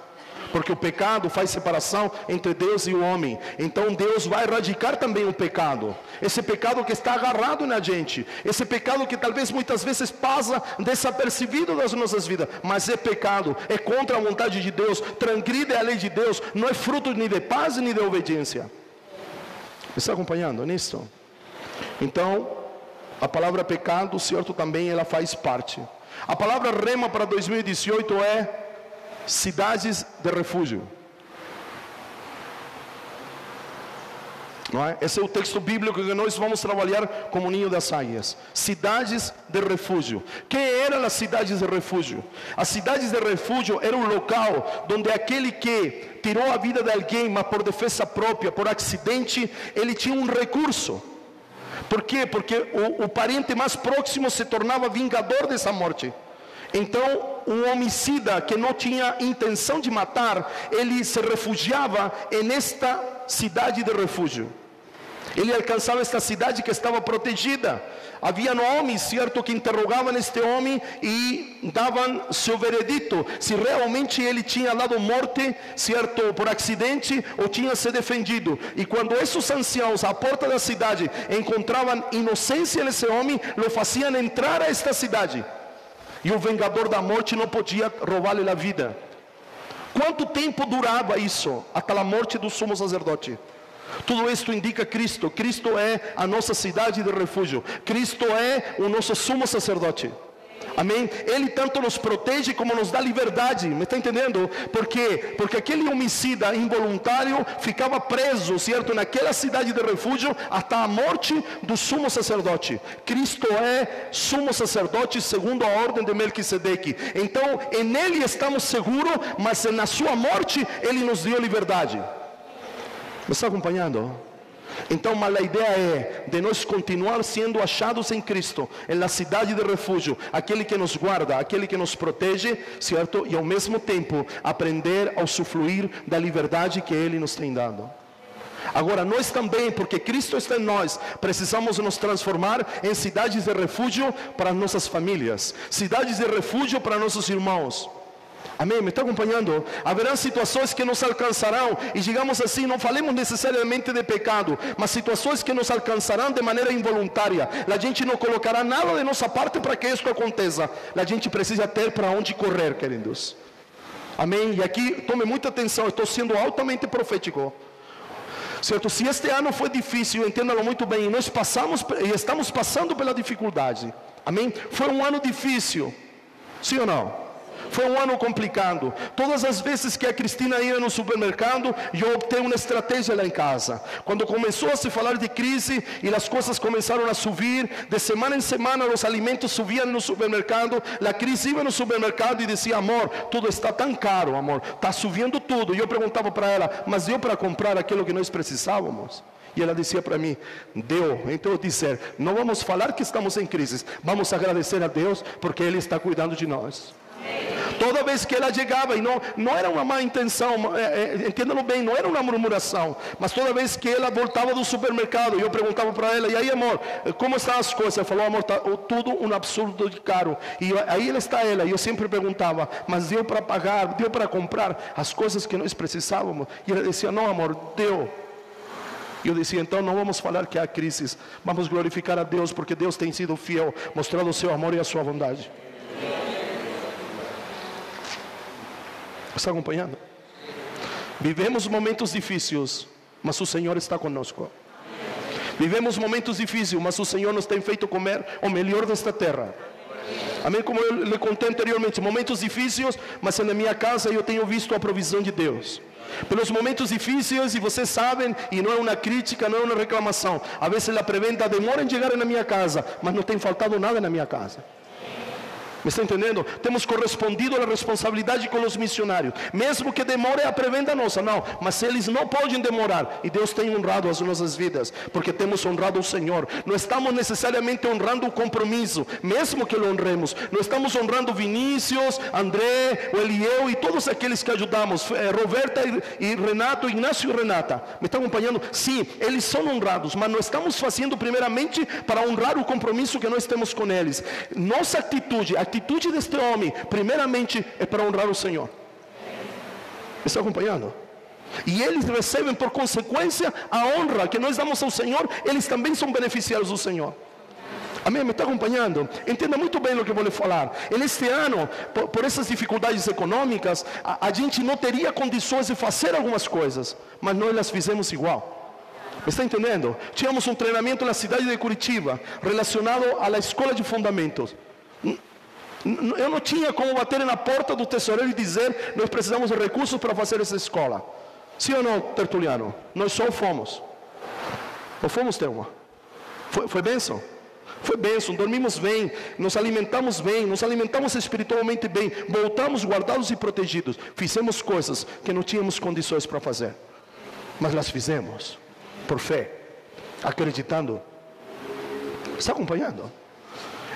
Porque o pecado faz separação entre Deus e o homem. Então Deus vai erradicar também o pecado. Esse pecado que está agarrado na gente. Esse pecado que talvez muitas vezes passa desapercebido das nossas vidas. Mas é pecado, é contra a vontade de Deus, transgride a lei de Deus. Não é fruto nem de paz nem de obediência. Me está acompanhando nisso? Então, a palavra pecado, certo, também ela faz parte. A palavra rema para 2018 é cidades de refúgio. Não é? Esse é o texto bíblico que nós vamos trabalhar como ninho das águias. Cidades de refúgio. Que eram as cidades de refúgio? As cidades de refúgio era um local onde aquele que tirou a vida de alguém, mas por defesa própria, por acidente, ele tinha um recurso. Por quê? Porque o parente mais próximo se tornava vingador dessa morte. Então, um homicida que não tinha intenção de matar, ele se refugiava nesta cidade de refúgio. Ele alcançava esta cidade que estava protegida. Havia homens, certo, que interrogavam este homem e davam seu veredito, se realmente ele tinha dado morte, certo, por acidente, ou tinha se defendido. E quando esses anciãos, à porta da cidade, encontravam inocência nesse homem, o faziam entrar a esta cidade. E o vingador da morte não podia roubar-lhe a vida. Quanto tempo durava isso? Até a morte do sumo sacerdote. Tudo isto indica Cristo. Cristo é a nossa cidade de refúgio. Cristo é o nosso sumo sacerdote. Amém? Ele tanto nos protege como nos dá liberdade. Me está entendendo? Por quê? Porque aquele homicida involuntário ficava preso, certo? Naquela cidade de refúgio até a morte do sumo sacerdote. Cristo é sumo sacerdote segundo a ordem de Melquisedeque. Então, nele estamos seguros, mas na sua morte ele nos deu liberdade. Me está acompanhando? Então, mas a ideia é de nós continuar sendo achados em Cristo, na cidade de refúgio, aquele que nos guarda, aquele que nos protege, certo? E ao mesmo tempo aprender a usufruir da liberdade que Ele nos tem dado. Agora, nós também, porque Cristo está em nós, precisamos nos transformar em cidades de refúgio para nossas famílias, cidades de refúgio para nossos irmãos. Amém? Me está acompanhando? Haverá situações que nos alcançarão, e digamos assim, não falemos necessariamente de pecado, mas situações que nos alcançarão de maneira involuntária. A gente não colocará nada de nossa parte para que isso aconteça. A gente precisa ter para onde correr, queridos. Amém? E aqui, tome muita atenção, estou sendo altamente profético. Certo? Se este ano foi difícil, entendam muito bem, nós passamos e estamos passando pela dificuldade. Amém? Foi um ano difícil. Sim ou não? Foi um ano complicado. Todas as vezes que a Cristina ia no supermercado, eu optei uma estratégia lá em casa. Quando começou a se falar de crise e as coisas começaram a subir, de semana em semana os alimentos subiam no supermercado, a Cris ia no supermercado e dizia: amor, tudo está tão caro, amor, está subindo tudo. E eu perguntava para ela: mas deu para comprar aquilo que nós precisávamos? E ela dizia para mim: deu. Então eu disse: não vamos falar que estamos em crise, vamos agradecer a Deus porque Ele está cuidando de nós. Toda vez que ela chegava, e não era uma má intenção, entendam bem, não era uma murmuração, mas toda vez que ela voltava do supermercado, eu perguntava para ela: e aí, amor, como estão as coisas? Ela falou: amor, está tudo um absurdo de caro. E aí está ela, e eu sempre perguntava: mas deu para pagar, deu para comprar as coisas que nós precisávamos? E ela dizia: não, amor, deu. E eu dizia: então não vamos falar que há crise, vamos glorificar a Deus, porque Deus tem sido fiel, mostrando o seu amor e a sua bondade. Está acompanhando? Vivemos momentos difíceis, mas o Senhor está conosco. Vivemos momentos difíceis, mas o Senhor nos tem feito comer o melhor desta terra. Amém? Como eu lhe contei anteriormente, momentos difíceis, mas na minha casa eu tenho visto a provisão de Deus. Pelos momentos difíceis, e vocês sabem, e não é uma crítica, não é uma reclamação, às vezes a preventa demora em chegar na minha casa, mas não tem faltado nada na minha casa. Me está entendendo? Temos correspondido à responsabilidade com os missionários, mesmo que demore a prevenda nossa, não, mas eles não podem demorar, e Deus tem honrado as nossas vidas, porque temos honrado o Senhor. Não estamos necessariamente honrando o compromisso, mesmo que o honremos, não estamos honrando Vinícius, André, o Eliel e todos aqueles que ajudamos, Roberta e Renato, Ignácio e Renata, me estão acompanhando? Sim, eles são honrados, mas não estamos fazendo primeiramente para honrar o compromisso que nós temos com eles. Nossa atitude, a atitude deste homem, primeiramente, é para honrar o Senhor. Me está acompanhando? E eles recebem por consequência a honra que nós damos ao Senhor, eles também são beneficiários do Senhor. Amém? Me está acompanhando? Entenda muito bem o que eu vou lhe falar. Neste ano, por essas dificuldades econômicas, a gente não teria condições de fazer algumas coisas, mas nós as fizemos igual. Me está entendendo? Tínhamos um treinamento na cidade de Curitiba, relacionado à escola de fundamentos. Eu não tinha como bater na porta do tesoureiro e dizer: nós precisamos de recursos para fazer essa escola. Sim ou não, Tertuliano? Nós só fomos. Ou fomos, Thelma? Foi bênção? Foi bênção, dormimos bem, nos alimentamos espiritualmente bem, voltamos guardados e protegidos. Fizemos coisas que não tínhamos condições para fazer, mas las fizemos, por fé, acreditando. Está acompanhando?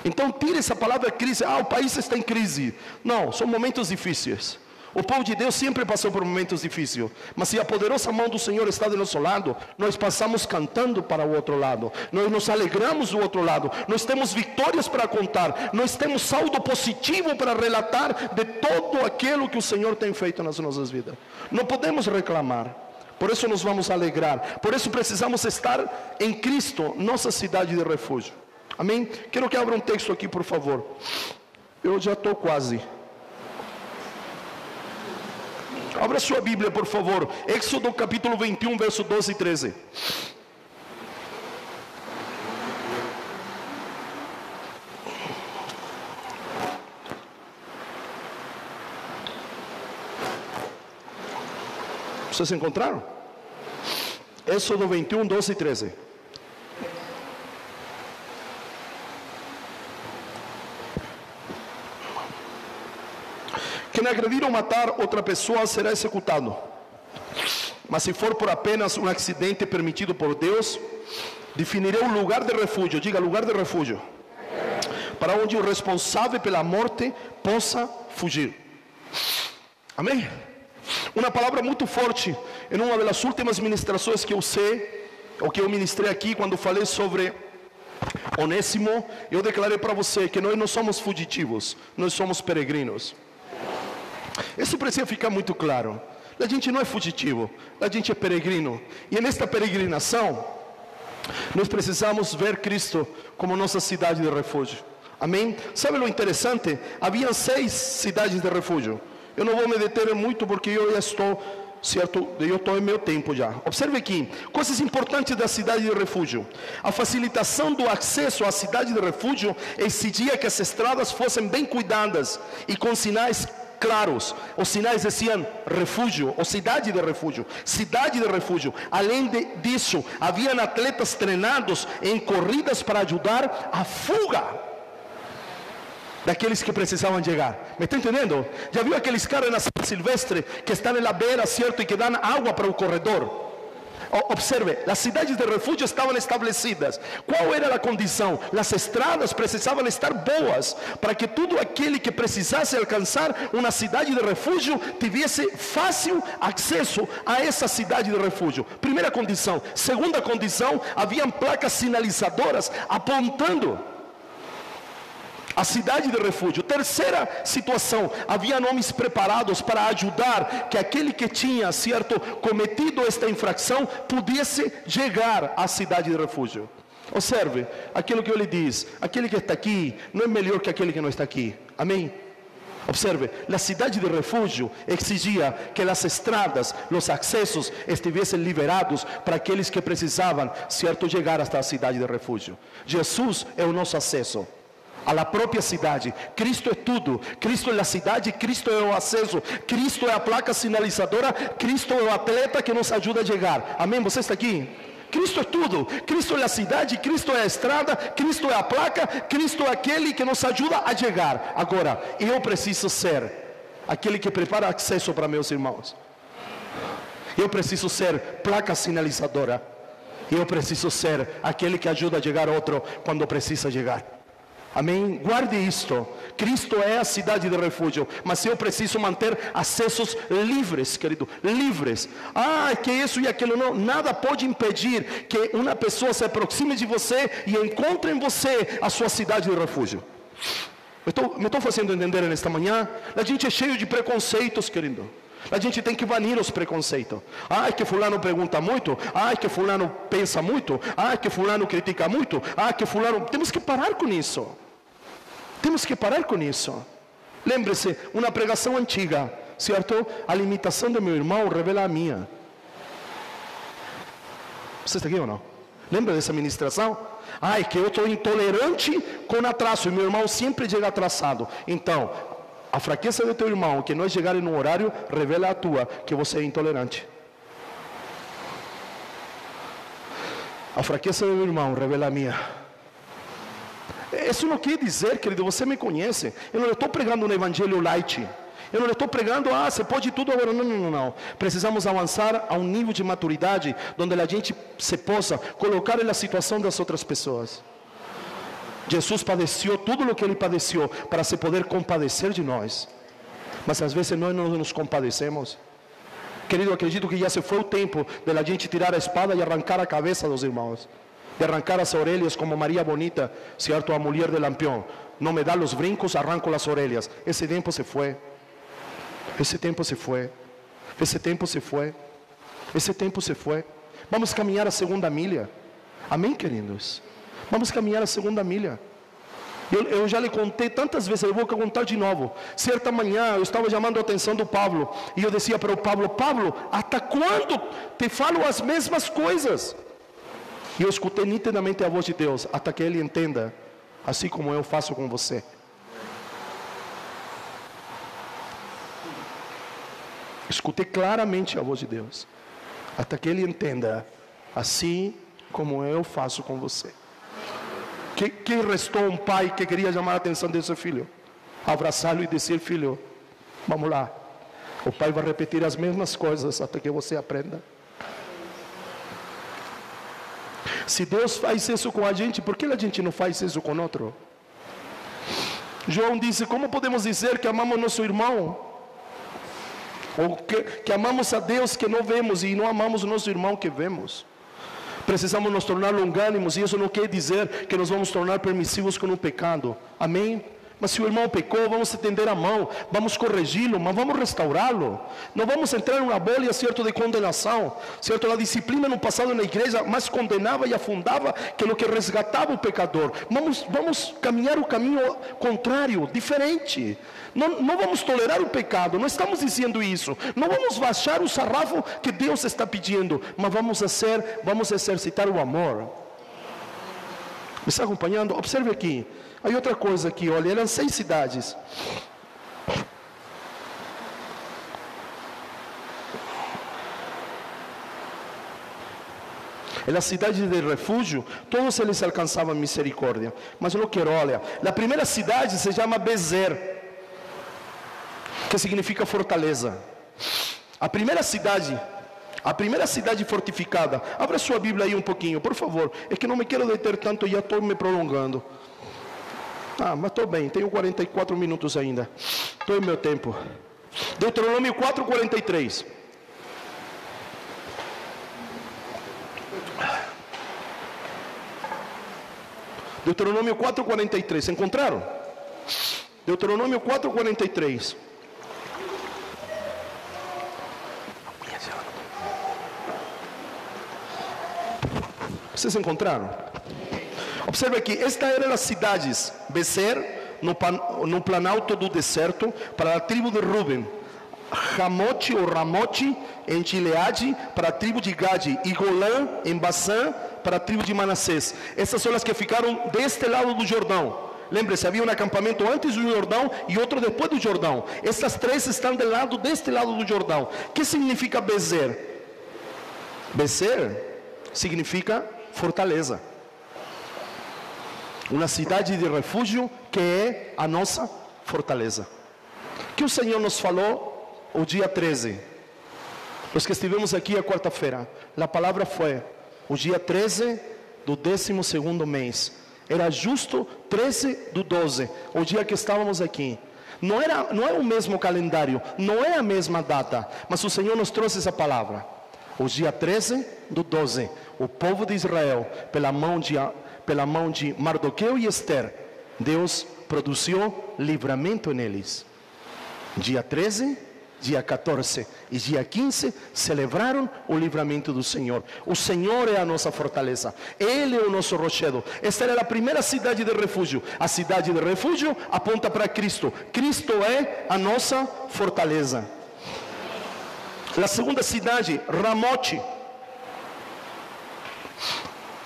Então tire essa palavra crise. O país está em crise. Não, são momentos difíceis. O povo de Deus sempre passou por momentos difíceis, mas se a poderosa mão do Senhor está do nosso lado, nós passamos cantando para o outro lado, nós nos alegramos do outro lado, nós temos vitórias para contar, nós temos saldo positivo para relatar de todo aquilo que o Senhor tem feito nas nossas vidas. Não podemos reclamar, por isso nos vamos alegrar, por isso precisamos estar em Cristo, nossa cidade de refúgio. Amém? Quero que abra um texto aqui, por favor. Eu já estou quase. Abra sua Bíblia, por favor. Êxodo capítulo 21, verso 12 e 13. Vocês encontraram? Êxodo 21, 12 e 13. Quem agredir ou matar outra pessoa será executado. Mas se for por apenas um acidente permitido por Deus, definirei um lugar de refúgio. Diga: lugar de refúgio. Para onde o responsável pela morte possa fugir. Amém? Uma palavra muito forte. Em uma das últimas ministrações que eu sei, ou que eu ministrei aqui, quando falei sobre Onésimo, eu declarei para você que nós não somos fugitivos, nós somos peregrinos. Isso precisa ficar muito claro. A gente não é fugitivo, a gente é peregrino. E nesta peregrinação, nós precisamos ver Cristo como nossa cidade de refúgio. Amém? Sabe o interessante? Havia 6 cidades de refúgio. Eu não vou me deter muito porque eu já estou, certo? Eu estou em meu tempo já. Observe aqui, coisas importantes da cidade de refúgio. A facilitação do acesso à cidade de refúgio exigia que as estradas fossem bem cuidadas e com sinais claros. Os sinais diziam refúgio, ou cidade de refúgio, cidade de refúgio. Além disso, haviam atletas treinados em corridas para ajudar a fuga daqueles que precisavam chegar. Me está entendendo? Já viu aqueles caras na São Silvestre que estão na beira, certo, e que dão água para o corredor? Observe, as cidades de refúgio estavam estabelecidas. Qual era a condição? As estradas precisavam estar boas, para que todo aquele que precisasse alcançar uma cidade de refúgio tivesse fácil acesso a essa cidade de refúgio. Primeira condição. Segunda condição, haviam placas sinalizadoras apontando a cidade de refúgio. Terceira situação, havia homens preparados para ajudar que aquele que tinha, certo, cometido esta infração pudesse chegar à cidade de refúgio. Observe, aquilo que eu lhe disse, aquele que está aqui não é melhor que aquele que não está aqui. Amém? Observe, a cidade de refúgio exigia que as estradas, os acessos estivessem liberados para aqueles que precisavam, certo, chegar até a cidade de refúgio. Jesus é o nosso acesso à própria cidade. Cristo é tudo. Cristo é a cidade, Cristo é o acesso, Cristo é a placa sinalizadora, Cristo é o atleta que nos ajuda a chegar. Amém? Você está aqui? Cristo é tudo. Cristo é a cidade, Cristo é a estrada, Cristo é a placa, Cristo é aquele que nos ajuda a chegar. Agora, eu preciso ser aquele que prepara acesso para meus irmãos. Eu preciso ser placa sinalizadora. Eu preciso ser aquele que ajuda a chegar outro quando precisa chegar. Amém? Guarde isto. Cristo é a cidade de refúgio, mas eu preciso manter acessos livres, querido, livres. Que isso e aquilo não, nada pode impedir que uma pessoa se aproxime de você e encontre em você a sua cidade de refúgio. Me estou fazendo entender nesta manhã? A gente é cheio de preconceitos, querido. A gente tem que banir os preconceitos. Que fulano pergunta muito. Que fulano pensa muito. Que fulano critica muito. Que fulano... Temos que parar com isso. Temos que parar com isso. Lembre-se, uma pregação antiga, certo? A limitação do meu irmão revela a minha. Você está aqui ou não? Lembra dessa ministração? Que eu estou intolerante com atraso e meu irmão sempre chega atrasado. Então, a fraqueza do teu irmão, que não é chegar no horário, revela a tua, que você é intolerante. A fraqueza do meu irmão revela a minha. Isso não quer dizer, querido, você me conhece. Eu não estou pregando um evangelho light. Eu não estou pregando, você pode tudo agora. Não. Precisamos avançar a um nível de maturidade, onde a gente se possa colocar na situação das outras pessoas. Jesus padeceu tudo o que ele padeceu para se poder compadecer de nós. Mas às vezes nós não nos compadecemos. Querido, acredito que já se foi o tempo de a gente tirar a espada e arrancar a cabeça dos irmãos. De arrancar as orelhas como Maria Bonita, certo, a mulher de Lampião. Não me dá os brincos, arranco as orelhas. Esse tempo se foi. Esse tempo se foi. Esse tempo se foi. Esse tempo se foi. Vamos caminhar a segunda milha. Amém, queridos? Vamos caminhar a segunda milha. Eu já lhe contei tantas vezes, eu vou contar de novo. Certa manhã eu estava chamando a atenção do Pablo, e eu dizia para o Pablo: Pablo, até quando te falo as mesmas coisas? E eu escutei nitidamente a voz de Deus, até que ele entenda, assim como eu faço com você. Escutei claramente a voz de Deus, até que ele entenda, assim como eu faço com você. Que restou um pai que queria chamar a atenção de seu filho? Abraçá-lo e dizer: filho, vamos lá. O pai vai repetir as mesmas coisas até que você aprenda. Se Deus faz isso com a gente, por que a gente não faz isso com outro? João disse: como podemos dizer que amamos nosso irmão? Ou que amamos a Deus que não vemos e não amamos o nosso irmão que vemos? Precisamos nos tornar longânimos, e isso não quer dizer que nos vamos tornar permissivos com o pecado. Amém? Mas se o irmão pecou, vamos estender a mão, vamos corrigi-lo, mas vamos restaurá-lo. Não vamos entrar em uma bolha, certo, de condenação. Certo, a disciplina no passado na igreja mais condenava e afundava que o que resgatava o pecador. Vamos caminhar o caminho contrário, diferente. Não vamos tolerar o pecado, não estamos dizendo isso. Não vamos baixar o sarrafo que Deus está pedindo, mas vamos exercitar o amor. Me está acompanhando? Observe aqui. Aí outra coisa aqui, olha, eram 6 cidades. En la ciudad de refugio, todos eles alcanzaban misericordia. Mas lo que olha, la primera ciudad se llama Bezer, que significa fortaleza. A primeira cidade fortificada. Abra sua Bíblia aí um pouquinho, por favor. É que não me quero deter tanto, já estou me prolongando. Mas estou bem, tenho 44 minutos ainda. Estou em meu tempo. Deuteronômio 4:43. Deuteronômio 4:43. Encontraram? Deuteronômio 4:43. Vocês encontraram? Observe aqui, esta era as cidades: Bezer, no planalto do deserto, para a tribo de Ruben; Ramote ou Ramote em Gileade, para a tribo de Gade; e Golã em Basã, para a tribo de Manassés. Essas são as que ficaram deste lado do Jordão. Lembre-se, havia um acampamento antes do Jordão e outro depois do Jordão. Essas três estão deste lado do Jordão. O que significa Bezer? Bezer significa fortaleza. Uma cidade de refúgio que é a nossa fortaleza. Que o Senhor nos falou o dia 13. Os que estivemos aqui a quarta-feira. A palavra foi o dia 13 do 12º mês. Era justo 13/12, o dia que estávamos aqui. Não é o mesmo calendário, não é a mesma data, mas o Senhor nos trouxe essa palavra. O dia 13/12, o povo de Israel, pela mão de Mardoqueu e Esther, Deus produziu livramento neles. Dia 13, dia 14 e dia 15 celebraram o livramento do Senhor. O Senhor é a nossa fortaleza, Ele é o nosso rochedo. Esta era a primeira cidade de refúgio. A cidade de refúgio aponta para Cristo. Cristo é a nossa fortaleza. A segunda cidade, Ramote,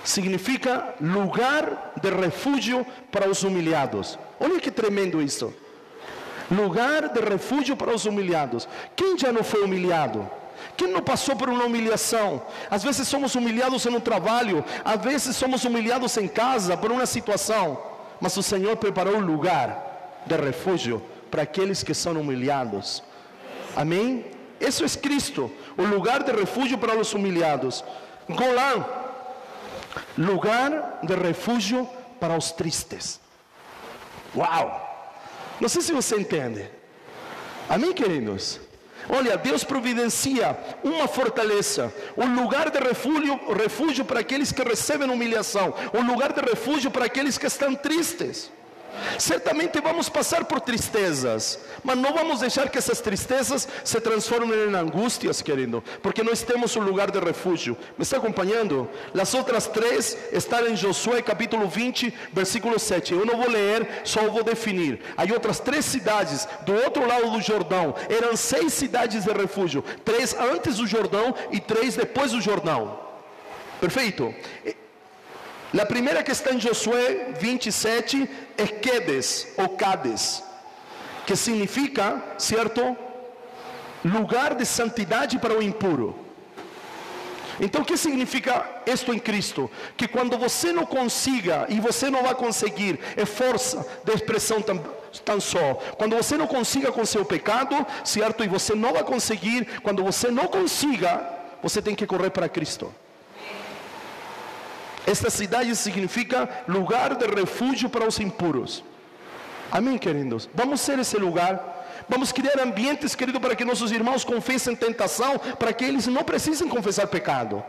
significa lugar de refúgio para os humilhados. Olha que tremendo isso. Lugar de refúgio para os humilhados. Quem já não foi humilhado? Quem não passou por uma humilhação? Às vezes somos humilhados no trabalho, às vezes somos humilhados em casa por uma situação, mas o Senhor preparou um lugar de refúgio para aqueles que são humilhados. Amém? Isso é Cristo, o lugar de refúgio para os humilhados. Golã, lugar de refúgio para os tristes. Uau! Não sei se você entende. Amém, queridos? Olha, Deus providencia uma fortaleza, um lugar de refúgio para aqueles que recebem humilhação, um lugar de refúgio para aqueles que estão tristes. Certamente vamos passar por tristezas, mas não vamos deixar que essas tristezas se transformem em angústias, querido, porque nós temos um lugar de refúgio. Me está acompanhando? As outras três estão em Josué capítulo 20, versículo 7. Eu não vou ler, só vou definir. Há outras três cidades do outro lado do Jordão. Eram 6 cidades de refúgio, 3 antes do Jordão e 3 depois do Jordão. Perfeito? A primeira que está em Josué 27 é Quedes ou Cades, que significa, certo, lugar de santidade para o impuro. Então o que significa isto em Cristo? Que quando você não consiga, e você não vai conseguir, é força de expressão tão só. Quando você não consiga com seu pecado, certo, e você não vai conseguir, quando você não consiga, você tem que correr para Cristo. Esta cidade significa lugar de refúgio para os impuros. Amém, queridos? Vamos ser esse lugar. Vamos criar ambientes, querido, para que nossos irmãos confessem tentação, para que eles não precisem confessar pecado.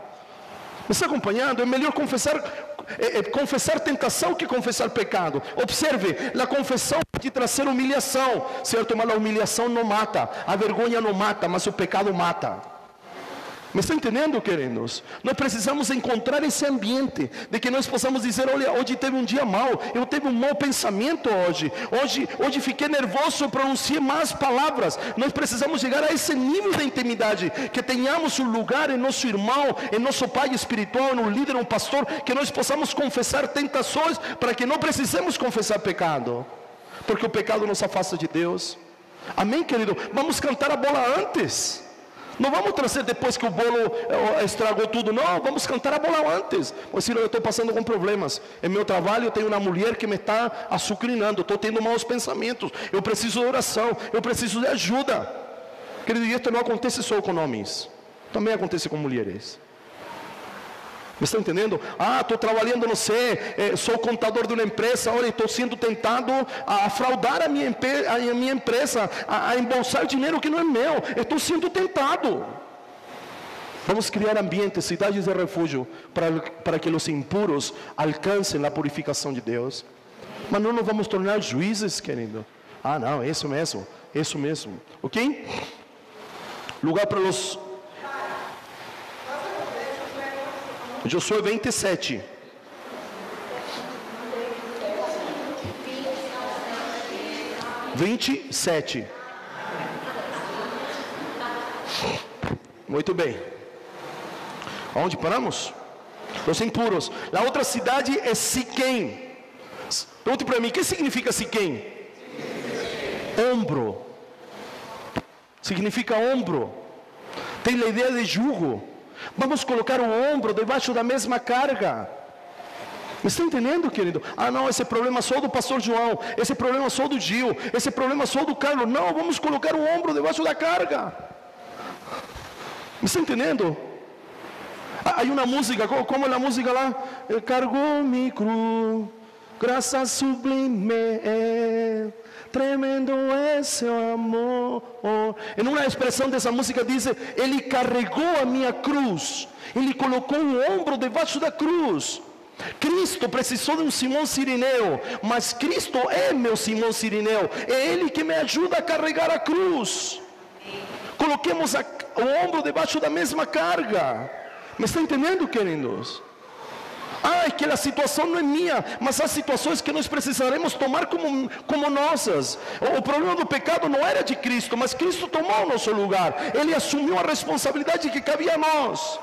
Me está acompanhando? É melhor confessar tentação que confessar pecado. Observe, a confissão pode trazer humilhação, certo? Mas a humilhação não mata, a vergonha não mata, mas o pecado mata. Me está entendendo, queridos? Nós precisamos encontrar esse ambiente de que nós possamos dizer: olha, hoje teve um dia mau, eu tive um mau pensamento hoje fiquei nervoso, pronunciei más palavras. Nós precisamos chegar a esse nível de intimidade, que tenhamos um lugar em nosso irmão, em nosso pai espiritual, no líder, um pastor, que nós possamos confessar tentações, para que não precisemos confessar pecado, porque o pecado nos afasta de Deus. Amém, querido? Vamos cantar a bola antes. Não vamos trazer depois que o bolo estragou tudo, não, vamos cantar a bola antes. Pois se eu estou passando com problemas, em meu trabalho eu tenho uma mulher que me está açucrinando, estou tendo maus pensamentos, eu preciso de oração, eu preciso de ajuda. Querido, isso não acontece só com homens, também acontece com mulheres. Me está entendendo? Estou trabalhando, não sei, sou contador de uma empresa, olha, estou sendo tentado a fraudar a minha empresa, a embolsar dinheiro que não é meu, estou sendo tentado. Vamos criar ambientes, cidades de refúgio, para que os impuros alcancem a purificação de Deus. Mas não nos vamos tornar juízes, querido. Não, isso mesmo. Ok? Lugar para os... Josué 27. Muito bem. Onde paramos? Os impuros. A outra cidade é Siquém. Pergunte para mim, o que significa Siquém? Ombro. Significa ombro. Tem a ideia de jugo. Vamos colocar o ombro debaixo da mesma carga. Me está entendendo, querido? Não, esse problema só do pastor João, esse problema só do Gil, esse problema só do Carlos. Não, vamos colocar o ombro debaixo da carga. Me está entendendo? Há uma música, como é a música lá? Cargou mi cruz, graça sublime, tremendo é seu amor. Em uma expressão dessa música diz: Ele carregou a minha cruz, Ele colocou o ombro debaixo da cruz. Cristo precisou de um Simão Sirineu, mas Cristo é meu Simão Sirineu, é Ele que me ajuda a carregar a cruz. Coloquemos o ombro debaixo da mesma carga. Me está entendendo, queridos? É que a situação não é minha, mas há situações que nós precisaremos tomar como nossas. O problema do pecado não era de Cristo, mas Cristo tomou o nosso lugar. Ele assumiu a responsabilidade que cabia a nós.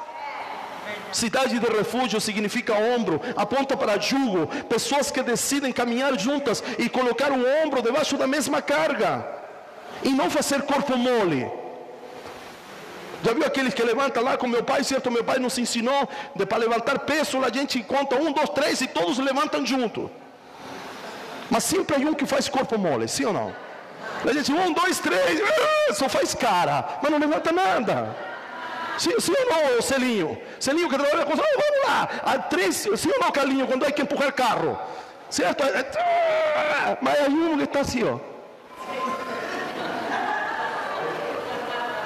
Cidade de refúgio significa ombro, aponta para jugo, pessoas que decidem caminhar juntas e colocar o ombro debaixo da mesma carga, e não fazer corpo mole. Já viu aqueles que levantam lá com meu pai, certo? Meu pai nos ensinou, para levantar peso, a gente conta 1, 2, 3 e todos levantam junto. Mas sempre há um que faz corpo mole, sim ou não? A gente, 1, 2, 3, só faz cara, mas não levanta nada. Sim ou não, Celinho? Celinho que trabalha com... vamos lá, a 3, sim ou não, Carlinho, quando há que empurrar carro? Certo? Mas há um que está assim, ó.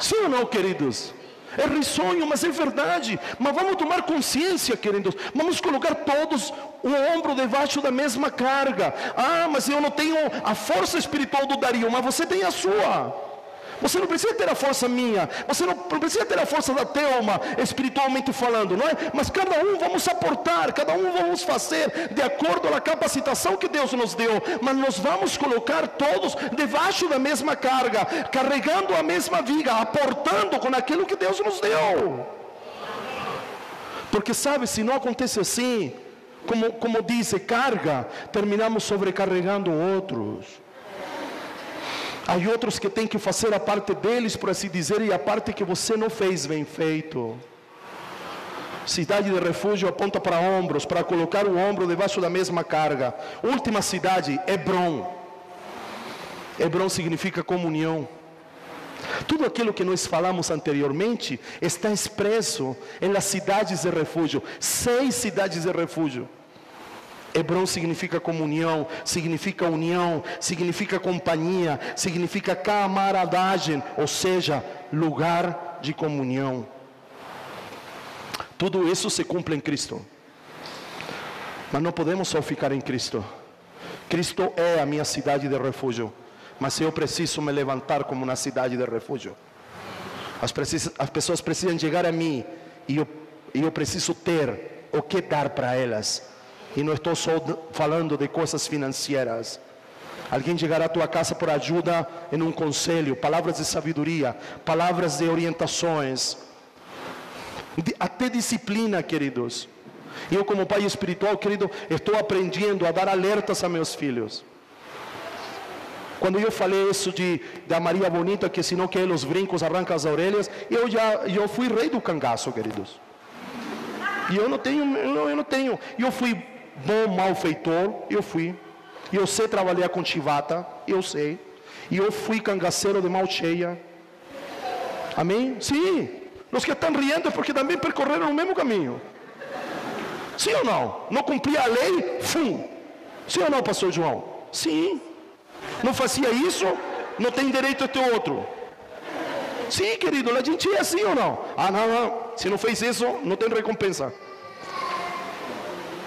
Sim ou não, queridos? É risonho, mas é verdade. Mas vamos tomar consciência, queridos. Vamos colocar todos o ombro debaixo da mesma carga. Mas eu não tenho a força espiritual do Dario, mas você tem a sua. Você não precisa ter a força minha, você não precisa ter a força da Thelma, espiritualmente falando, não é? Mas cada um vamos aportar, cada um vamos fazer de acordo com a capacitação que Deus nos deu. Mas nós vamos colocar todos debaixo da mesma carga, carregando a mesma viga, aportando com aquilo que Deus nos deu. Porque sabe, se não acontece assim, como diz carga, terminamos sobrecarregando outros. Há outros que têm que fazer a parte deles, por assim dizer, e a parte que você não fez bem feito. Cidade de refúgio aponta para ombros, para colocar o ombro debaixo da mesma carga. Última cidade, Hebrom. Hebrom significa comunhão. Tudo aquilo que nós falamos anteriormente está expresso em las cidades de refúgio. 6 cidades de refúgio. Hebrom significa comunhão, significa união, significa companhia, significa camaradagem, ou seja, lugar de comunhão. Tudo isso se cumpre em Cristo. Mas não podemos só ficar em Cristo. Cristo é a minha cidade de refúgio, mas eu preciso me levantar como uma cidade de refúgio. As pessoas precisam chegar a mim e eu preciso ter o que dar para elas. E não estou só falando de coisas financeiras. Alguém chegará à tua casa por ajuda em um conselho, palavras de sabedoria, palavras de orientações, até disciplina, queridos. Eu, como pai espiritual, querido, estou aprendendo a dar alertas a meus filhos. Quando eu falei isso da Maria Bonita, que se não quer os brincos, arranca as orelhas, eu fui rei do cangaço, queridos. E eu não tenho. Eu fui bom malfeitor, eu fui. Eu sei trabalhar com chivata, eu sei. E eu fui cangaceiro de mão cheia. Amém? Sim. Os que estão riendo é porque também percorreram o mesmo caminho. Sim ou não? Não cumpria a lei? Fum. Sim ou não, pastor João? Sim. Não fazia isso? Não tem direito a ter outro. Sim, querido, a gente é assim ou não? Ah, não. Se não fez isso, não tem recompensa.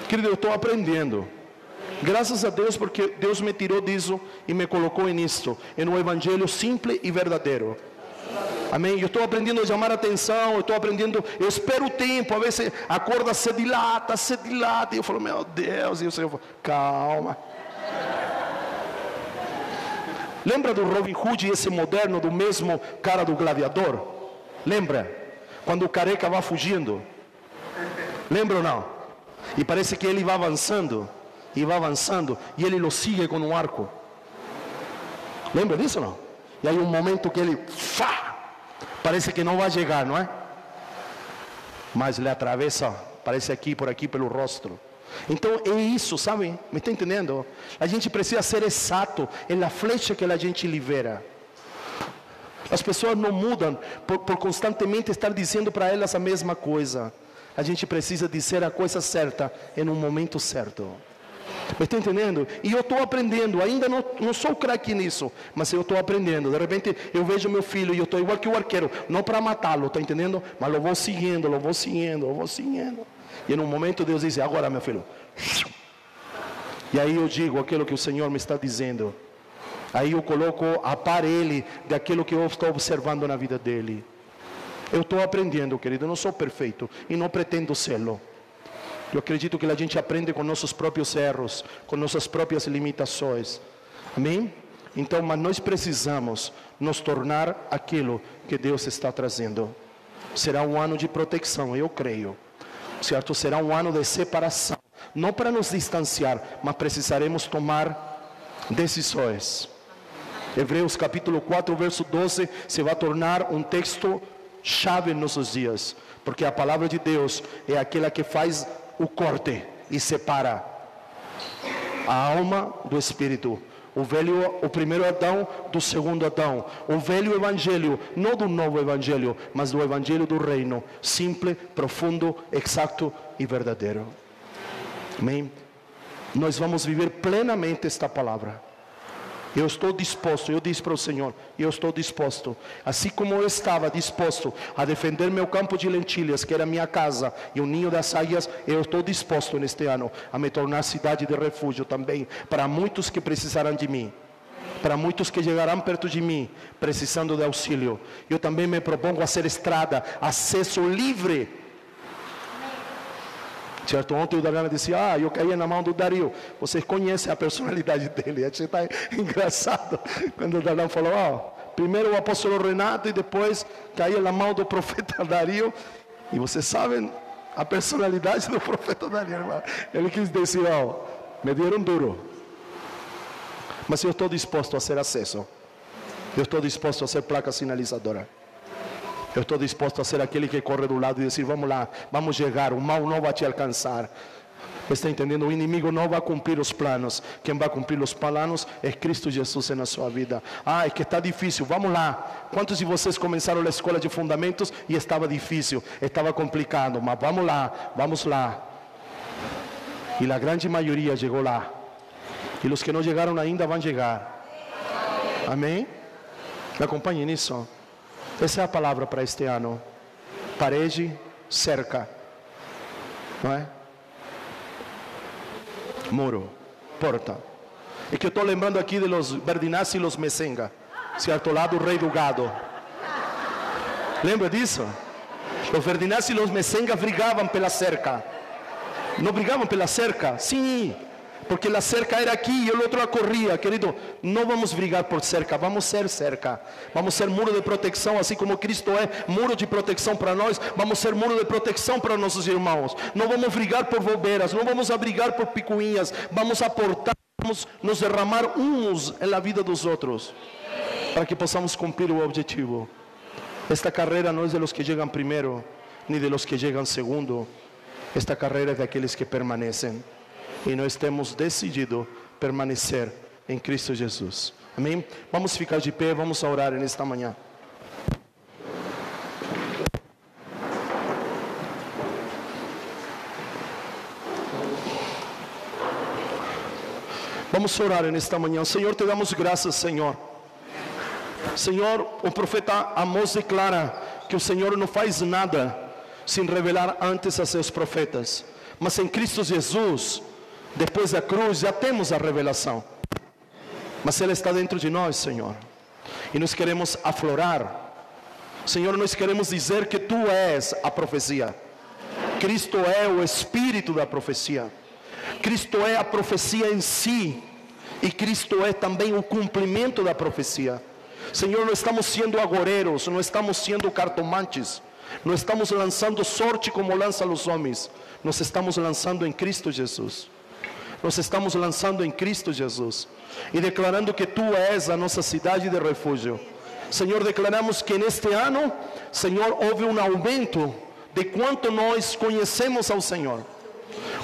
Querido, eu estou aprendendo. Graças a Deus, porque Deus me tirou disso e me colocou nisto, em um evangelho simples e verdadeiro. Amém? Eu estou aprendendo a chamar a atenção, eu espero o tempo, a vezes a corda se dilata, e eu falo, meu Deus, e o Senhor fala, calma. Lembra do Robin Hood, esse moderno, do mesmo cara do gladiador? Lembra? Quando o careca vai fugindo? Lembra ou não? E parece que ele vai avançando, e ele lo sigue com um arco. Lembra disso ou não? E aí um momento que ele, parece que não vai chegar, não é? Mas ele atravessa, parece aqui, por aqui, pelo rosto. Então é isso, sabe? Me está entendendo? A gente precisa ser exato na flecha que a gente libera. As pessoas não mudam por constantemente estar dizendo para elas a mesma coisa. A gente precisa dizer a coisa certa em um momento certo. Me está entendendo? E eu estou aprendendo, ainda não sou craque nisso, mas eu estou aprendendo. De repente eu vejo meu filho e eu estou igual que o arqueiro, não para matá-lo, está entendendo? Mas eu vou seguindo. E em um momento Deus diz, agora meu filho. E aí eu digo aquilo que o Senhor me está dizendo. Aí eu coloco a par ele daquilo que eu estou observando na vida dele. Eu estou aprendendo, querido, eu não sou perfeito e não pretendo serlo. Eu acredito que a gente aprende com nossos próprios erros, com nossas próprias limitações. Amém? Então, mas nós precisamos nos tornar aquilo que Deus está trazendo. Será um ano de proteção, eu creio. Certo? Será um ano de separação. Não para nos distanciar, mas precisaremos tomar decisões. Hebreus capítulo 4, verso 12, se vai tornar um texto chave em nossos dias. Porque a palavra de Deus é aquela que faz o corte e separa a alma do espírito. O primeiro Adão do segundo Adão. O velho evangelho, não do novo evangelho, mas do evangelho do reino. Simples, profundo, exato e verdadeiro. Amém? Nós vamos viver plenamente esta palavra. Eu estou disposto, eu disse para o Senhor, eu estou disposto, assim como eu estava disposto a defender meu campo de lentilhas, que era minha casa, e o ninho das águias, eu estou disposto neste ano a me tornar cidade de refúgio também, para muitos que precisarão de mim, para muitos que chegarão perto de mim, precisando de auxílio. Eu também me propongo a ser estrada, acesso livre. Certo? Ontem o Dario disse, eu caí na mão do Dario. Vocês conhecem a personalidade dele. Achei tá engraçado quando o Dario falou, primeiro o apóstolo Renato e depois caí na mão do profeta Dario. E vocês sabem a personalidade do profeta Dario, irmão. Ele quis dizer, me deram duro. Mas eu estou disposto a ser acesso. Eu estou disposto a ser placa sinalizadora. Eu estou disposto a ser aquele que corre do lado e dizer, vamos lá, vamos chegar, o mal não vai te alcançar. Está entendendo? O inimigo não vai cumprir os planos. Quem vai cumprir os planos é Cristo Jesus na sua vida. É que está difícil, vamos lá. Quantos de vocês começaram a escola de fundamentos e estava difícil, estava complicado, mas vamos lá. E a grande maioria chegou lá. E os que não chegaram ainda vão chegar. Amém? Me acompanhem nisso. Essa é a palavra para este ano. Parede, cerca. Não é? Muro, porta. É que eu estou lembrando aqui de los Berdinazzi e los Messenga. Certo? Lá do rei do gado. Lembra disso? Os Berdinazzi e los Messenga brigavam pela cerca. Não brigavam pela cerca? Sim. Porque a cerca era aqui e o outro corria, querido. Não vamos brigar por cerca, vamos ser cerca. Vamos ser muro de proteção, assim como Cristo é muro de proteção para nós. Vamos ser muro de proteção para nossos irmãos. Não vamos brigar por bobeiras, não vamos brigar por picuinhas. Vamos aportar nos derramar uns na vida dos outros, para que possamos cumprir o objetivo. Esta carreira não é de los que chegam primeiro, nem de los que chegam segundo. Esta carreira é daqueles que permanecem. E nós temos decidido permanecer em Cristo Jesus. Amém? Vamos ficar de pé, vamos orar nesta manhã. Vamos orar nesta manhã. Senhor, te damos graças, Senhor. Senhor, o profeta Amós declara que o Senhor não faz nada sem revelar antes a seus profetas. Mas em Cristo Jesus, depois da cruz, já temos a revelação. Mas Ele está dentro de nós, Senhor. E nós queremos aflorar. Senhor, nós queremos dizer que Tu és a profecia. Cristo é o Espírito da profecia. Cristo é a profecia em si. E Cristo é também o cumprimento da profecia. Senhor, não estamos sendo agoreiros, não estamos sendo cartomantes. Não estamos lançando sorte como lançam os homens. Nós estamos lançando em Cristo Jesus. Nós estamos lançando em Cristo Jesus. E declarando que Tu és a nossa cidade de refúgio. Senhor, declaramos que neste ano, Senhor, houve um aumento de quanto nós conhecemos ao Senhor.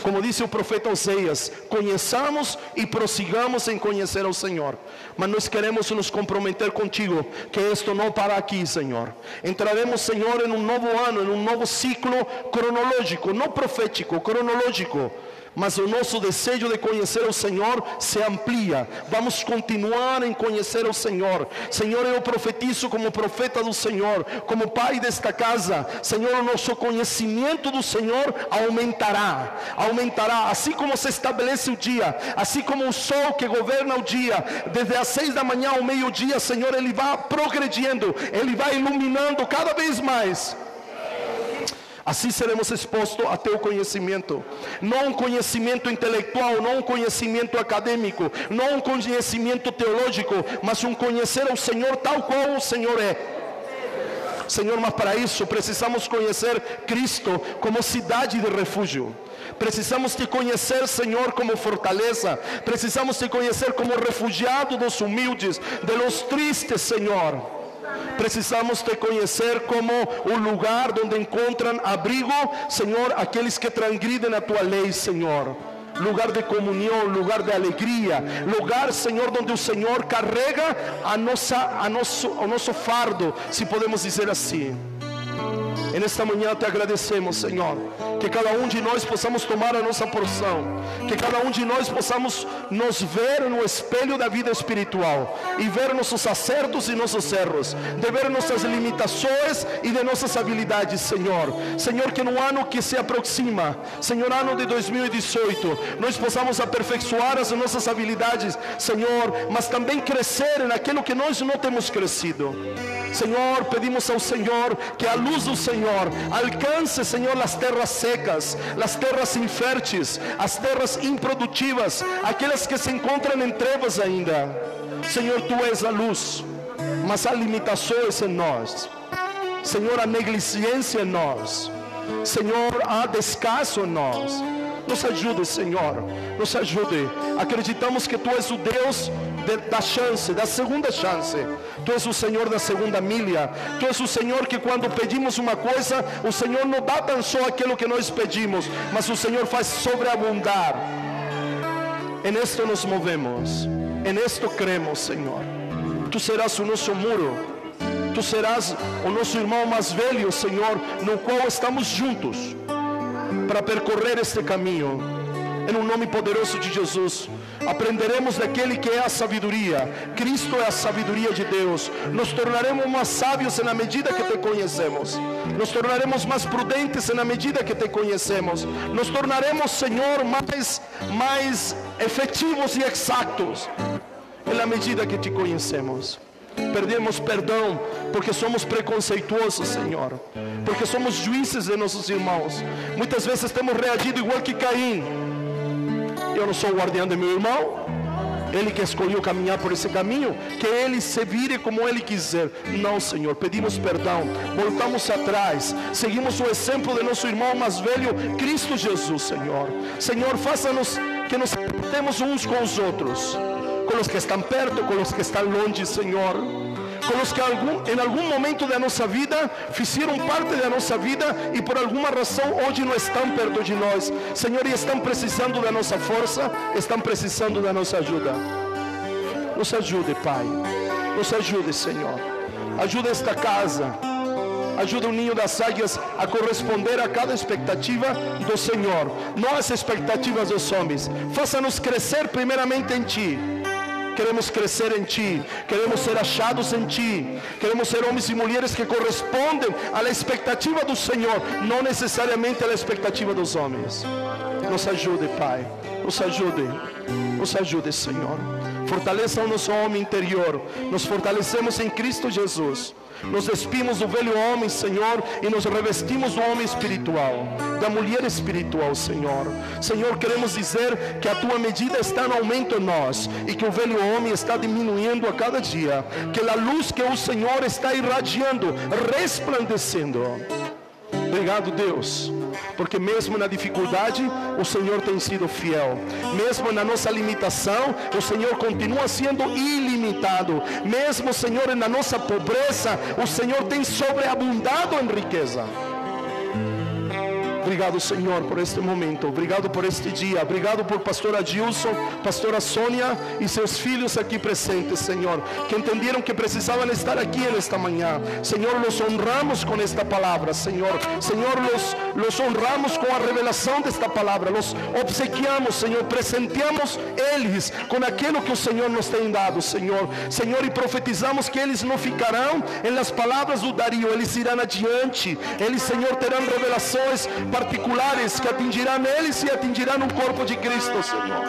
Como disse o profeta Oséias, conheçamos e prossigamos em conhecer ao Senhor. Mas nós queremos nos comprometer contigo, que isto não para aqui, Senhor. Entraremos, Senhor, em um novo ano, em um novo ciclo cronológico, não profético, cronológico. Mas o nosso desejo de conhecer o Senhor se amplia. Vamos continuar em conhecer o Senhor. Senhor, eu profetizo como profeta do Senhor, como pai desta casa. Senhor, o nosso conhecimento do Senhor aumentará. Aumentará, assim como se estabelece o dia, assim como o sol que governa o dia, desde as 6 da manhã ao meio-dia, Senhor, ele vai progredindo, ele vai iluminando cada vez mais. Assim seremos expostos a teu conhecimento. Não um conhecimento intelectual, não um conhecimento acadêmico, não um conhecimento teológico, mas um conhecer ao Senhor tal qual o Senhor é. Senhor, mas para isso precisamos conhecer Cristo como cidade de refúgio. Precisamos te conhecer, Senhor, como fortaleza. Precisamos te conhecer como refugiado dos humildes, de los tristes, Senhor. Precisamos te conhecer como o lugar onde encontram abrigo, Senhor, aqueles que transgridem a tua lei, Senhor. Lugar de comunhão, lugar de alegria, lugar, Senhor, onde o Senhor carrega o nosso fardo, se podemos dizer assim. E nesta manhã te agradecemos, Senhor, que cada um de nós possamos tomar a nossa porção, que cada um de nós possamos nos ver no espelho da vida espiritual e ver nossos acertos e nossos erros, de ver nossas limitações e de nossas habilidades, Senhor. Senhor, que no ano que se aproxima, Senhor, ano de 2018, nós possamos aperfeiçoar as nossas habilidades, Senhor, mas também crescer naquilo que nós não temos crescido. Senhor, pedimos ao Senhor que a luz do Senhor alcance, Senhor, as terras secas, as terras inférteis, as terras improdutivas, aquelas que se encontram em trevas ainda. Senhor, Tu és a luz, mas há limitações em nós. Senhor, há negligência em nós. Senhor, há descaso em nós. Nos ajude, Senhor, nos ajude. Acreditamos que Tu és o Deus da chance, da segunda chance. Tu és o Senhor da segunda milha. Tu és o Senhor que quando pedimos uma coisa, o Senhor não dá tão só aquilo que nós pedimos, mas o Senhor faz sobreabundar. En esto nos movemos, en esto cremos, Senhor. Tu serás o nosso muro, Tu serás o nosso irmão mais velho, Senhor, no qual estamos juntos para percorrer este caminho. Em um nome poderoso de Jesus, aprenderemos daquele que é a sabedoria. Cristo é a sabedoria de Deus. Nos tornaremos mais sábios na medida que te conhecemos. Nos tornaremos mais prudentes na medida que te conhecemos. Nos tornaremos, Senhor, mais efetivos e exatos na medida que te conhecemos. Perdemos perdão porque somos preconceituosos, Senhor, porque somos juízes de nossos irmãos. Muitas vezes temos reagido igual que Caim. Eu não sou o guardião de meu irmão, ele que escolheu caminhar por esse caminho, que ele se vire como ele quiser. Não, Senhor, pedimos perdão, voltamos atrás, seguimos o exemplo de nosso irmão mais velho, Cristo Jesus, Senhor. Senhor, faça-nos que nos temos uns com os outros, com os que estão perto, com os que estão longe, Senhor, com os que em algum momento da nossa vida fizeram parte da nossa vida e por alguma razão hoje não estão perto de nós, Senhor, e estão precisando da nossa força, estão precisando da nossa ajuda. Nos ajude, Pai, nos ajude, Senhor, ajuda esta casa, ajuda o Ninho das Águias a corresponder a cada expectativa do Senhor, não as expectativas dos homens. Faça-nos crescer primeiramente em Ti. Queremos crescer em Ti, queremos ser achados em Ti, queremos ser homens e mulheres que correspondem à expectativa do Senhor, não necessariamente à expectativa dos homens. Nos ajude, Pai, nos ajude, Senhor. Fortaleça o nosso homem interior. Nos fortalecemos em Cristo Jesus. Nos despimos do velho homem, Senhor, e nos revestimos do homem espiritual, da mulher espiritual, Senhor. Senhor, queremos dizer que a Tua medida está em aumento em nós e que o velho homem está diminuindo a cada dia, que a luz que o Senhor está irradiando, resplandecendo. Obrigado, Deus, porque mesmo na dificuldade o Senhor tem sido fiel, mesmo na nossa limitação o Senhor continua sendo ilimitado, mesmo, Senhor, na nossa pobreza o Senhor tem sobreabundado em riqueza. Obrigado, Senhor, por este momento, obrigado por este dia, obrigado por pastor Adilson, pastora Sônia e seus filhos aqui presentes, Senhor, que entenderam que precisavam estar aqui nesta manhã. Senhor, los honramos com esta palavra, Senhor, los honramos com a revelação desta palavra, los obsequiamos, Senhor, presenteamos eles com aquilo que o Senhor nos tem dado, Senhor, e profetizamos que eles não ficarão em las palavras do Dario, eles irão adiante, eles, Senhor, terão revelações particulares que atingirão eles e atingirão o corpo de Cristo, Senhor.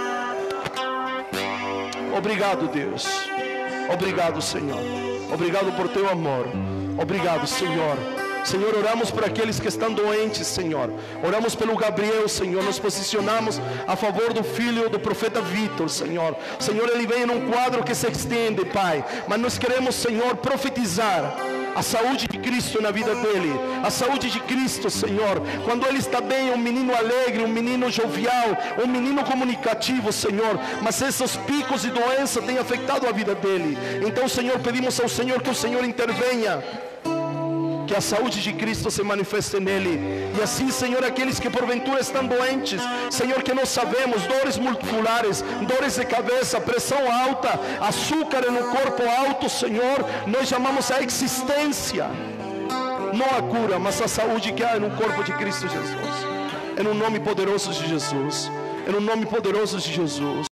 Obrigado, Deus, obrigado, Senhor, obrigado por Teu amor, obrigado, Senhor. Senhor, oramos por aqueles que estão doentes, Senhor, oramos pelo Gabriel, Senhor, nos posicionamos a favor do filho do profeta Vítor, Senhor, ele vem em um quadro que se estende, Pai, mas nós queremos, Senhor, profetizar a saúde de Cristo na vida dele, a saúde de Cristo, Senhor, quando ele está bem, um menino alegre, um menino jovial, um menino comunicativo, Senhor, mas esses picos de doença têm afetado a vida dele. Então, Senhor, pedimos ao Senhor que o Senhor intervenha, que a saúde de Cristo se manifeste nele, e assim, Senhor, aqueles que porventura estão doentes, Senhor, que nós sabemos, dores musculares, dores de cabeça, pressão alta, açúcar no corpo alto, Senhor, nós chamamos a existência, não a cura, mas a saúde que há no corpo de Cristo Jesus, em um nome poderoso de Jesus, em um nome poderoso de Jesus.